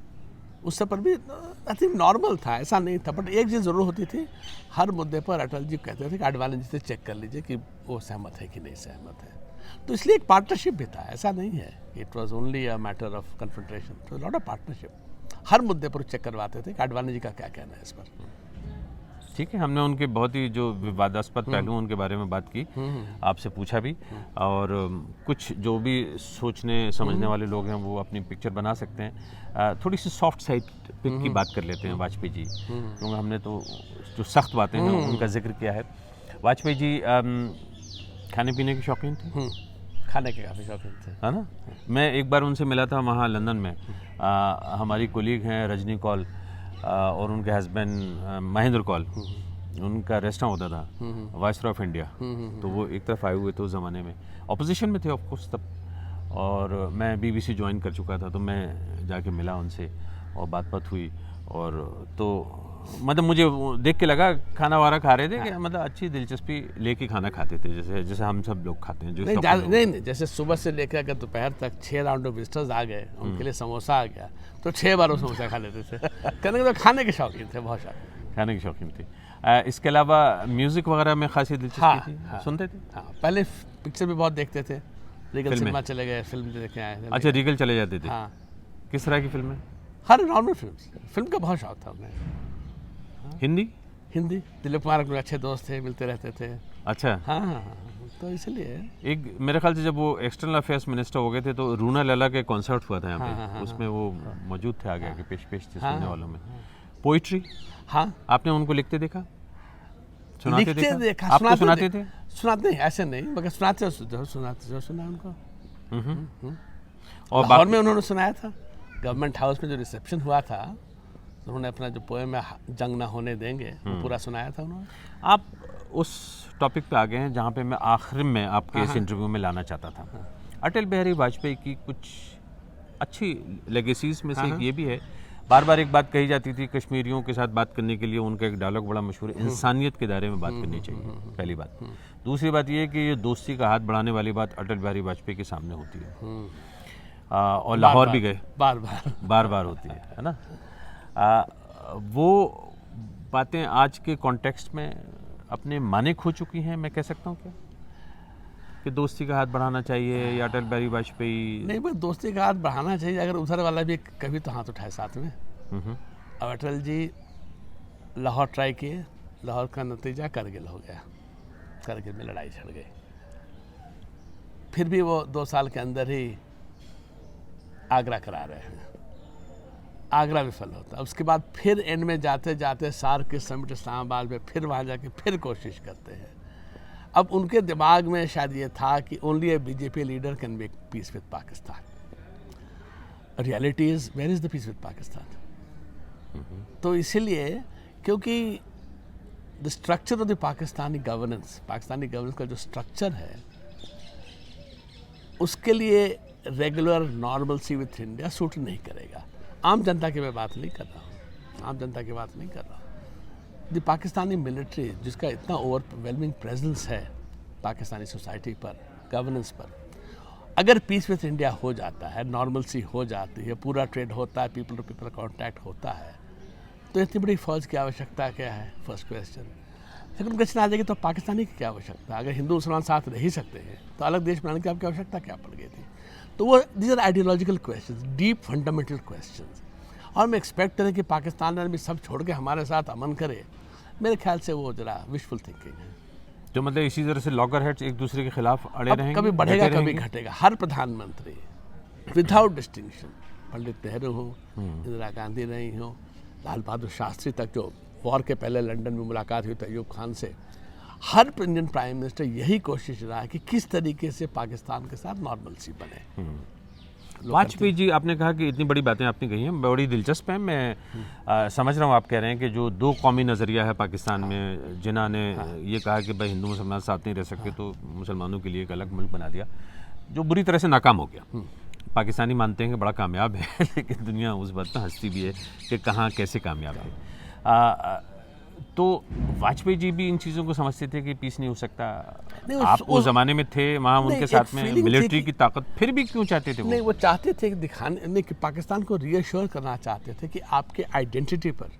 उस सब पर भी आई थिंक नॉर्मल था, ऐसा नहीं था। बट एक चीज़ ज़रूर होती थी, हर मुद्दे पर अटल जी कहते थे कि आडवाणी जी से चेक कर लीजिए कि वो सहमत है कि नहीं सहमत है। तो इसलिए एक पार्टनरशिप भी था, ऐसा नहीं है। It was only a matter of confrontation, तो नॉट अ पार्टनरशिप। हर मुद्दे पर चेक करवाते थे कि आडवाणी जी का क्या कहना है इस पर।
ठीक है, हमने उनके बहुत ही जो विवादास्पद पहलू उनके बारे में बात की, आपसे पूछा भी, और कुछ जो भी सोचने समझने वाले लोग हैं वो अपनी पिक्चर बना सकते हैं। थोड़ी सी सॉफ्ट साइड पिक की बात कर लेते हैं वाजपेयी जी, क्योंकि हमने तो जो सख्त बातें हैं उनका जिक्र किया है। वाजपेयी जी खाने पीने के शौकीन थे?
खाने के काफ़ी शौकीन थे,
है ना। मैं एक बार उनसे मिला था वहाँ लंदन में। हमारी कोलीग हैं रजनी कौल, और उनके हस्बैंड महेंद्र कौल, उनका रेस्टोरेंट होता था वाइसरॉय ऑफ इंडिया, तो वो एक तरफ आए हुए थे उस ज़माने में, अपोजिशन में थे ऑफ कोर्स तब, और मैं बीबीसी ज्वाइन कर चुका था, तो मैं जाके मिला उनसे और बात हुई, और तो मतलब मुझे वो देख के लगा खाना वारा खा रहे थे कि मतलब अच्छी दिलचस्पी लेके खाना खाते थे, जैसे हम सब लोग खाते हैं। जो
नहीं, जैसे सुबह से लेकर के दोपहर तक 6 राउंड ऑफ विजिटर्स आ गए, उनके लिए समोसा आ गया, तो 6 बार वो समोसा खा लेते थे। कहने तो खाने के शौकीन थे, बहुत शौकीन,
खाने के शौकीन थे। इसके अलावा म्यूज़िक वगैरह में खासी दिलचस्पी थी? सुनते थे?
हाँ, पहले पिक्चर भी बहुत देखते थे, रीगल सिनेमा चले गए, फिल्म देखे आए।
अच्छा, रीगल चले जाते थे?
हाँ।
किस तरह की फिल्में?
हर नॉर्मल फिल्म का बहुत शौक था उन्हें।
हिंदी
दिलीप कुमार के अच्छे दोस्त थे, मिलते रहते थे।
अच्छा।
हाँ, तो इसलिए
एक मेरे ख्याल से जब वो एक्सटर्नल अफेयर्स मिनिस्टर हो गए थे, तो रूना लैला के कॉन्सर्ट हुआ था यहाँ पे, उसमें वो मौजूद थे, आगे आगे पेश थे सुनने वालों में। पोइट्री,
हाँ,
आपने उनको लिखते देखा, सुनाते देखा?
आपको
सुनाते थे?
सुनाते ऐसे नहीं, मगर सुनाते जो सुना उनको।
और
लाहौर में उन्होंने सुनाया था, गवर्नमेंट हाउस में जो रिसेप्शन हुआ था, तो उन्होंने अपना जो पोएम है जंग ना होने देंगे, वो पूरा सुनाया था उन्होंने।
आप उस टॉपिक पे आ गए हैं जहाँ पे मैं आखिर में आपके इस इंटरव्यू में लाना चाहता था। अटल बिहारी वाजपेयी की कुछ अच्छी लेगेसीज में से एक ये भी है, बार बार एक बात कही जाती थी, कश्मीरियों के साथ बात करने के लिए उनका एक डायलॉग बड़ा मशहूर है, इंसानियत के दायरे में बात करनी चाहिए, पहली बात। दूसरी बात ये है कि ये दोस्ती का हाथ बढ़ाने वाली बात अटल बिहारी वाजपेयी के सामने होती है, और लाहौर भी गए, बार बार होती है ना। वो बातें आज के कॉन्टेक्स्ट में अपने माने खो चुकी हैं, मैं कह सकता हूँ क्या, कि दोस्ती का हाथ बढ़ाना चाहिए, या अटल बिहारी वाजपेयी?
नहीं, बस दोस्ती का हाथ बढ़ाना चाहिए, अगर उधर वाला भी कभी तो हाथ उठाए साथ में। अब अटल जी लाहौर ट्राई किए, लाहौर का नतीजा करगिल हो गया, करगिल में लड़ाई छिड़ गई। फिर भी वो 2 साल के अंदर ही आगरा करा रहे हैं, आगरा विफल होता। उसके बाद फिर एंड में जाते जाते सार्क के समिट इस्लामाबाद में फिर वहाँ जाके फिर कोशिश करते हैं। अब उनके दिमाग में शायद ये था कि only a BJP leader can make peace with Pakistan. Reality is where is the peace with Pakistan. तो इसीलिए, क्योंकि the structure of the Pakistani governance का जो स्ट्रक्चर है, उसके लिए regular normalcy with India suit नहीं करेगा। आम जनता की मैं बात नहीं कर रहा हूँ, आम जनता की बात नहीं कर रहा हूँ। द पाकिस्तानी मिलिट्री जिसका इतना ओवरवेलमिंग प्रेजेंस है पाकिस्तानी सोसाइटी पर, गवर्नेंस पर, अगर पीस विथ इंडिया हो जाता है, नॉर्मलसी हो जाती है, पूरा ट्रेड होता है, पीपल टू पीपल कॉन्टैक्ट होता है, तो इतनी बड़ी फौज की आवश्यकता क्या है? First question. सेकंड क्वेश्चन आ जाएगी तो पाकिस्तानी की क्या आवश्यकता? अगर हिंदू मुसलमान साथ रह ही सकते हैं तो अलग देश बनाने की आपकी आवश्यकता क्या पड़ गई थी? तो वो these are ideological questions, deep fundamental questions. और हम एक्सपेक्ट करें कि पाकिस्तान में सब छोड़ के हमारे साथ अमन करे, मेरे ख्याल से वो जरा विशफुल थिंकिंग है।
तो मतलब इसी तरह से लॉगर हेड्स एक दूसरे के खिलाफ अड़े रहेंगे,
कभी बढ़ेगा
डटे
कभी
रहेंगे?
घटेगा। हर प्रधानमंत्री विदाउट डिस्टिंक्शन, पंडित नेहरू हो, इंदिरा गांधी रही हो, लाल बहादुर शास्त्री तक, जो वॉर के पहले लंदन में मुलाकात हुई अयूब खान से, हर इंडियन प्राइम मिनिस्टर यही कोशिश रहा है कि किस तरीके से पाकिस्तान के साथ नॉर्मलसी बने।
वाजपेयी जी, आपने कहा कि इतनी बड़ी बातें आपने कही हैं, बड़ी दिलचस्प है। मैं समझ रहा हूँ आप कह रहे हैं कि जो दो कौमी नज़रिया है पाकिस्तान में, जिन्हों ने ये कहा कि भाई हिंदू मुसलमान साथ नहीं रह सकते तो मुसलमानों के लिए एक अलग मुल्क बना दिया, जो बुरी तरह से नाकाम हो गया। पाकिस्तानी मानते हैं कि बड़ा कामयाब है, लेकिन दुनिया उस बात पर हंसती भी है कि कहाँ कैसे कामयाब है। तो वाजपेयी जी भी इन चीज़ों को समझते थे कि पीस नहीं हो सकता। आप उस ज़माने में थे, वहाँ उनके साथ में मिलिट्री की ताकत, फिर भी क्यों चाहते थे वो?
नहीं, वो चाहते थे कि दिखाने नहीं, कि पाकिस्तान को रीअश्योर करना चाहते थे कि आपके आइडेंटिटी पर,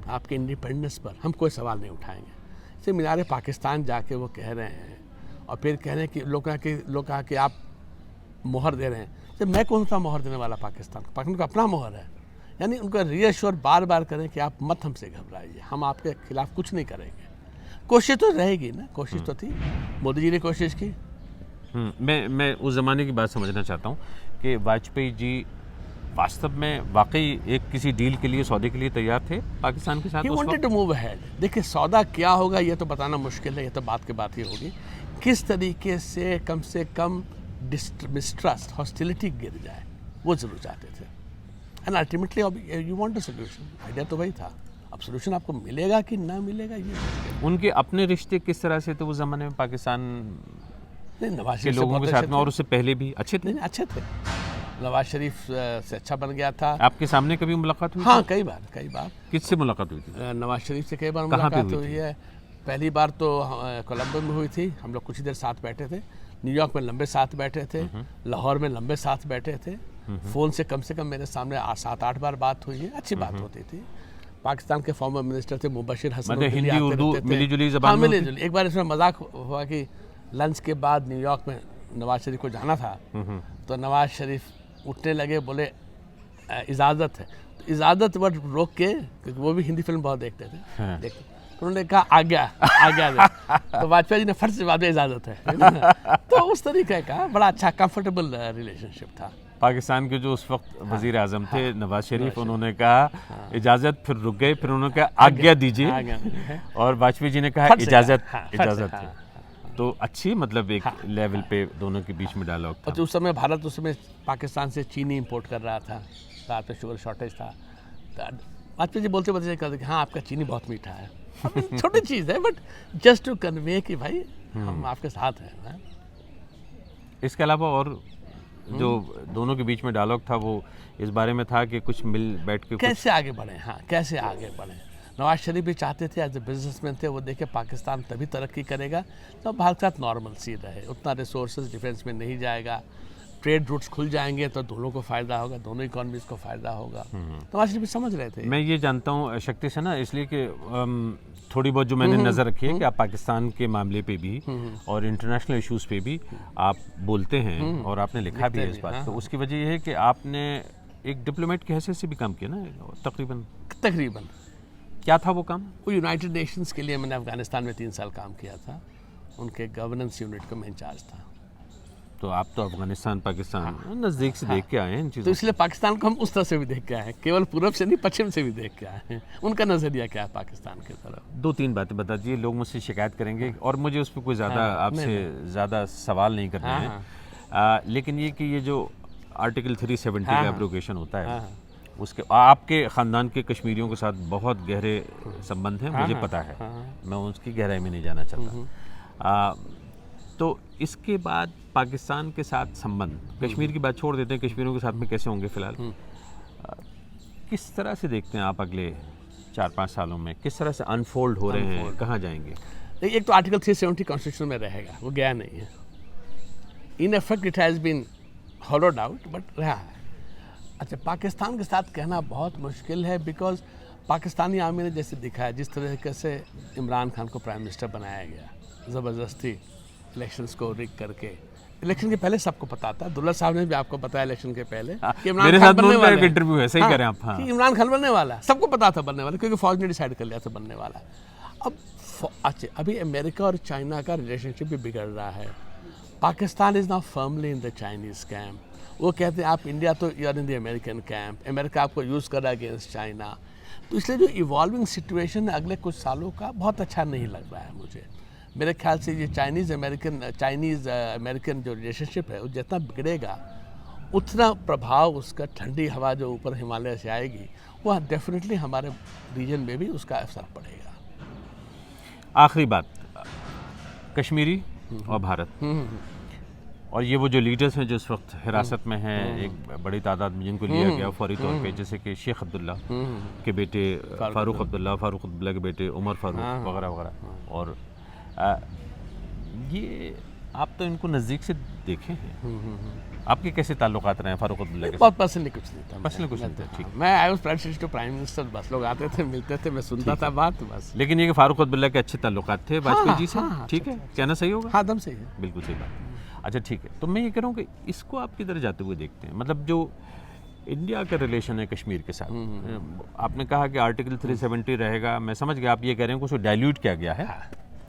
आपके इंडिपेंडेंस पर हम कोई सवाल नहीं उठाएंगे। जैसे मीनार पाकिस्तान जाके वो कह रहे हैं और फिर कह रहे हैं कि लोग कहा कि आप मोहर दे रहे हैं। तो मैं कौन सा मोहर देने वाला? पाकिस्तान का अपना मोहर है। यानी उनका रीअश्योर बार बार करें कि आप मत हमसे घबराइए, हम आपके खिलाफ कुछ नहीं करेंगे। कोशिश तो रहेगी ना, कोशिश तो थी, मोदी जी ने कोशिश की।
मैं उस ज़माने की बात समझना चाहता हूँ कि वाजपेयी जी वास्तव में वाकई एक किसी डील के लिए, सौदे के लिए तैयार थे पाकिस्तान के साथ?
He wanted to move ahead। देखिए, सौदा क्या होगा ये तो बताना मुश्किल है, ये तो बात की बात ही होगी। किस तरीके से कम मिसट्रस्ट, हॉस्टिलिटी गिर जाए, वो जरूर चाहते थे। And ultimately you want a solution, idea तो वही था। अब सोल्यूशन आपको मिलेगा कि ना मिलेगा ये।
उनके अपने रिश्ते किस तरह से थे उस ज़माने में पाकिस्तान
नहीं, नवाज
के
शरीफ
लोगों के साथ में, और उससे पहले भी अच्छे थे?
नहीं, अच्छे थे। नवाज शरीफ से अच्छा बन गया था।
आपके सामने कभी मुलाकात हुई?
हाँ, कई बार।
किससे मुलाकात हुई थी?
नवाज शरीफ से कई बार
कहाँ पे
मुलाकात हुई है। पहली बार तो कोलंबो में हुई थी, हम लोग कुछ ही देर साथ बैठे थे। न्यूयॉर्क में लंबे साथ बैठे थे, लाहौर में लंबे साथ बैठे थे। फ़ोन से कम मेरे सामने 7-8 बार बात हुई है, अच्छी बात होती थी। पाकिस्तान के फॉर्मर मिनिस्टर थे मुबशिर हसन,
मतलब हिंदी उर्दू मिली-जुली ज़बान में होती थी?
एक बार इसमें मजाक हुआ कि लंच के बाद न्यूयॉर्क में नवाज शरीफ को जाना था, तो नवाज शरीफ उठने लगे, बोले इजाज़त है। तो इजाज़त वर्ड रोक के, क्योंकि वो भी हिंदी फिल्म बहुत देखते थे, तो उन्होंने कहा आ गया। तो वाजपेयी जी ने फट से बाद में इजाज़त है। तो उस तरीके का बड़ा अच्छा कंफर्टेबल रिलेशनशिप था।
पाकिस्तान के जो उस वक्त वज़ीर आज़म थे नवाज शरीफ, उन्होंने कहा इजाज़त, फिर रुक गए, फिर उन्होंने कहा आज्ञा दीजिए, और वाजपेयी जी ने कहा इजाज़त थी। तो अच्छी, मतलब एक लेवल पे दोनों के बीच में डायलॉग था।
और उस समय भारत पाकिस्तान से चीनी इंपोर्ट कर रहा था, रात में शुगर शॉर्टेज था। वाजपेयी जी बोलते कहते कि हाँ, आपका चीनी बहुत मीठा है। छोटी चीज़ है, बट जस्ट टू कन्वे कि भाई हम आपके साथ हैं ना।
इसके अलावा और जो दोनों के बीच में डायलॉग था, वो इस बारे में था कि कुछ मिल बैठ के
कैसे आगे बढ़े। हाँ, कैसे आगे बढ़े। नवाज शरीफ भी चाहते थे, एज ए बिजनेसमैन थे, वो देखे पाकिस्तान तभी तरक्की करेगा तो भारत के साथ नॉर्मल सी रहे, उतना रिसोर्सेज डिफेंस में नहीं जाएगा, ट्रेड रूट्स खुल जाएंगे तो दोनों को फ़ायदा होगा, दोनों इकॉनमीज को फ़ायदा होगा। नवाज शरीफ भी समझ रहे थे।
मैं ये जानता हूँ शक्ति से ना, इसलिए कि थोड़ी बहुत जो मैंने नज़र रखी है कि आप पाकिस्तान के मामले पे भी और इंटरनेशनल इश्यूज़ पे भी आप बोलते हैं, और आपने लिखा भी है इस बात। तो उसकी वजह यह है कि आपने एक डिप्लोमेट की हैसियत से भी काम किया ना, तकरीबन। क्या था वो काम?
वो यूनाइटेड नेशंस के लिए मैंने अफगानिस्तान में 3 साल काम किया था, उनके गवर्नेंस यूनिट का मैं इंचार्ज था।
तो आप तो अफगानिस्तान पाकिस्तान नज़दीक से देख के आए हैं इन चीज़ों,
तो इसलिए पाकिस्तान को हम उस तरह से भी देख के आए हैं, केवल पूर्व से नहीं, पश्चिम से भी देख के आए हैं। उनका नज़रिया क्या है पाकिस्तान की तरफ?
2-3 बातें बता दीजिए, लोग मुझसे शिकायत करेंगे, और मुझे उस पर कोई ज़्यादा आपसे ज़्यादा सवाल नहीं करने हैं। लेकिन ये कि ये जो आर्टिकल 370 का एब्रोगेशन होता है, उसके आपके ख़ानदान के कश्मीरियों के साथ बहुत गहरे संबंध हैं, मुझे पता है, मैं उसकी गहराई में नहीं जाना चाहता। तो इसके बाद पाकिस्तान के साथ संबंध, कश्मीर की बात छोड़ देते हैं, कश्मीरियों के साथ में कैसे होंगे फिलहाल, किस तरह से देखते हैं आप अगले 4-5 सालों में, किस तरह से अनफोल्ड हो रहे हैं, कहाँ जाएंगे?
देखिए, एक तो आर्टिकल 370 कॉन्स्टिट्यूशन में रहेगा, वो गया नहीं है। In effect it has been hollowed out, but रहा है। अच्छा, पाकिस्तान के साथ कहना बहुत मुश्किल है, बिकॉज पाकिस्तानी आर्मी ने जैसे दिखाया, जिस तरीके से इमरान खान को प्राइम मिनिस्टर बनाया गया, ज़बरदस्ती इलेक्शंस को रिग करके। इलेक्शन के पहले सबको पता था, दुल्ला साहब ने भी आपको बताया इलेक्शन के पहले कि
मेरे साथ एक इंटरव्यू है, सही कह रहे हैं आप। हाँ,
कि इमरान खान बनने वाला, सबको पता था बनने वाला, क्योंकि फौज ने डिसाइड कर लिया था बनने वाला। अब अच्छा, अभी अमेरिका और चाइना का रिलेशनशिप भी बिगड़ रहा है। Pakistan is now firmly in the Chinese camp. वो कहते हैं आप इंडिया तो you are in the American camp, America आपको यूज़ कर रहा है अगेंस्ट चाइना। तो इसलिए जो इवॉल्विंग सिचुएशन है अगले कुछ सालों का, बहुत अच्छा नहीं लग रहा है मुझे। मेरे ख्याल से ये चाइनीज़ अमेरिकन जो रिलेशनशिप है वो जितना बिगड़ेगा, उतना प्रभाव उसका, ठंडी हवा जो ऊपर हिमालय से आएगी, वह डेफिनेटली हमारे रीजन में भी उसका असर पड़ेगा।
आखिरी बात, कश्मीरी और भारत, और ये वो जो लीडर्स हैं जो इस वक्त हिरासत में हैं, एक बड़ी तादाद में जिनको लिया गया फौरी तौर पे, जैसे कि शेख अब्दुल्ला के बेटे फारूक अब्दुल्ला के बेटे उमर फारूक वगैरह वगैरह। और ये आप तो इनको नज़दीक से देखे हैं, आपके कैसे ताल्लुकात रहे हैं फारूक अब्दुल्ला के?
बहुत पर्सनली कुछ नहीं था,
पर्सनली कुछ नहीं था, ठीक।
मैं I was prime to prime minister, बस लोग आते थे, मिलते थे, मैं सुनता था बात बस।
लेकिन ये कि फारूक अब्दुल्ला के अच्छे ताल्लुकात थे वाजपेयी जी से, ठीक है, कहना सही होगा?
हाँ, दम सही है,
बिल्कुल सही बात। अच्छा, ठीक है, तो मैं ये कह रहा हूँ कि इसको आप किधर जाते हुए देखते हैं? मतलब जो इंडिया का रिलेशन है कश्मीर के साथ, आपने कहा कि आर्टिकल 370 रहेगा, मैं समझ गया, आप ये कह रहे हैं कि उसको डाइल्यूट किया गया है,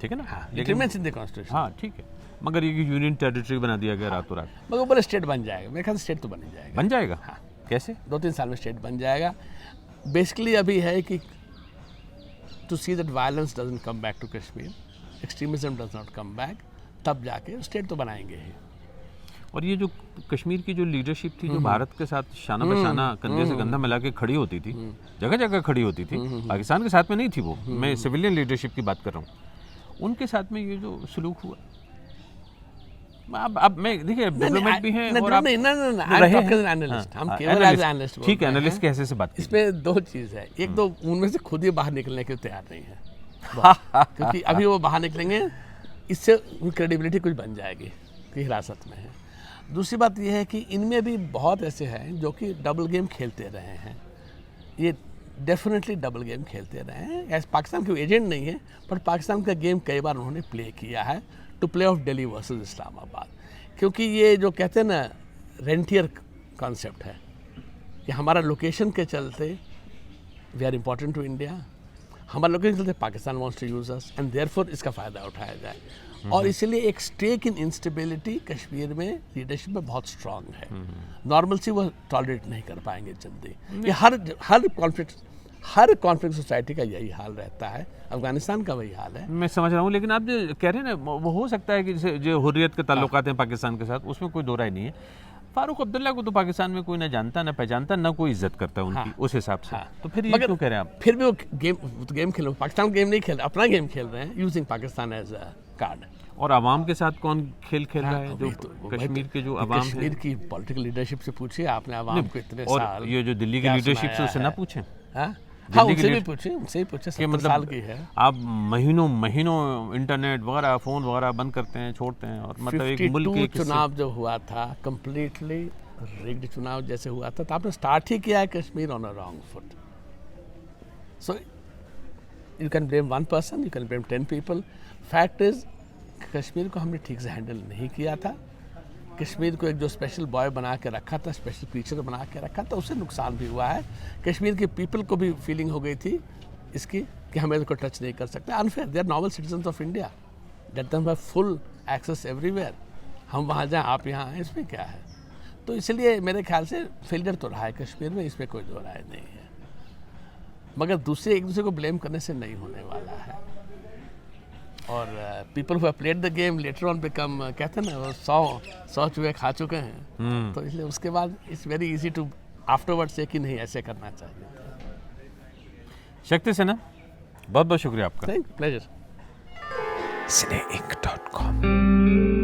ठीक है ना,
लेकिन कॉन्स्टिट्यूशन,
हाँ ठीक है, मगर ये यूनियन टेरिटरी बना दिया गया रातों रात।
मगर ऊपर स्टेट बन जाएगा, मेरे ख्याल से स्टेट तो बन ही जाएगा।
बन जाएगा?
हाँ,
कैसे?
2-3 साल में स्टेट बन जाएगा। बेसिकली अभी है कि to see that violence doesn't come back to Kashmir, extremism does not come back, तब जाके स्टेट तो बनाएंगे ही।
और ये जो कश्मीर की जो लीडरशिप थी, जो भारत के साथ शाना बशाना, कंधे से कंधा मिला के खड़ी होती थी, जगह जगह खड़ी होती थी, पाकिस्तान के साथ में नहीं थी वो, मैं सिविलियन लीडरशिप की बात कर रहा हूँ, उनके साथ में ये जो सलूक हुआ, अब मैं देखिए डिप्लोमेट भी हैं और आप एनालिस्ट, हम केवल एज एनालिस्ट, ठीक है, एनालिस्ट कैसे से बात।
इसमें दो चीज़ है, एक तो उनमें से खुद ही बाहर निकलने के तैयार नहीं है क्योंकि अभी वो बाहर निकलेंगे, इससे क्रेडिबिलिटी कुछ बन जाएगी कि हिरासत में है। दूसरी बात यह है कि इनमें भी बहुत ऐसे हैं जो कि डबल गेम खेलते रहे हैं, ये डेफिनेटली डबल गेम खेलते रहे हैं। ऐसे पाकिस्तान के एजेंट नहीं है, पर पाकिस्तान का गेम कई बार उन्होंने प्ले किया है, to play off Delhi versus Islamabad. क्योंकि ये जो कहते हैं ना रेंटियर कॉन्सेप्ट है कि हमारा लोकेशन के चलते we are important to India, हमारा लोकेशन के चलते Pakistan wants to use us and therefore इसका फ़ायदा उठाया जाए। और इसलिए एक स्टेक इन इंस्टेबिलिटी कश्मीर में लीडरशिप में बहुत स्ट्रांग है। नॉर्मल सी वो टॉलरेट नहीं कर पाएंगे जल्दी। ये हर कॉन्फ्लिक्ट सोसाइटी का यही हाल रहता है, अफगानिस्तान का वही हाल है।
मैं समझ रहा हूँ, लेकिन आप जो कह रहे हैं ना, वो हो सकता है कि जो हुर्रियत के ताल्लुकात हैं पाकिस्तान के साथ, उसमें कोई दो राय नहीं है। फारूक अब्दुल्ला को तो पाकिस्तान में कोई ना जानता ना पहचानता, ना कोई इज्जत करता है उनकी, उस हिसाब से। तो फिर ये क्यों कह रहे हैं आप?
फिर भी वो गेम खेल, पाकिस्तान गेम नहीं खेल, अपना गेम खेल रहे हैं, using Pakistan as a card.
और आवाम के साथ कौन खेल खेल रहा है? जो कश्मीर के जो आवाम है,
कश्मीर की पॉलिटिकल लीडरशिप से पूछिए आपने, आवाम को इतने साल,
और ये जो दिल्ली की लीडरशिप से उससे ना पूछें।
हाँ, उनसे भी पूछे, उनसे ही पूछे, 70 साल की है।
आप महीनों इंटरनेट वगैरह, फोन वगैरह बंद करते हैं, छोड़ते हैं, और मतलब एक मुल्क के
चुनाव जो हुआ था कंप्लीटली रिग्ड चुनाव जैसे हुआ था, तो आपने स्टार्ट ही किया है Kashmir on a wrong foot. So you can blame one person, you can blame 10 people. Fact is Kashmir को हमने ठीक से हैंडल नहीं किया था। कश्मीर को एक जो स्पेशल बॉय बना के रखा था, स्पेशल फीचर बना के रखा था, उससे नुकसान भी हुआ है। कश्मीर के पीपल को भी फीलिंग हो गई थी इसकी कि हम इसको टच नहीं कर सकते। Unfair, they are normal citizens of India, let them have full access everywhere. हम वहाँ जाएँ, आप यहाँ आएँ, इसमें क्या है? तो इसलिए मेरे ख्याल से फेलियर तो रहा है कश्मीर में, इसमें कोई दो राय नहीं है। मगर दूसरे एक दूसरे को ब्लेम करने से नहीं होने वाला है। और people who have played the game later on become, कहते हैं ना, वो 100 चूहे खा चुके हैं, तो इसलिए उसके बाद it's very easy to afterward से कि नहीं ऐसे करना चाहिए।
शक्ति सिन्हा, बहुत बहुत शुक्रिया आपका।
Thank pleasure.
cineinc.com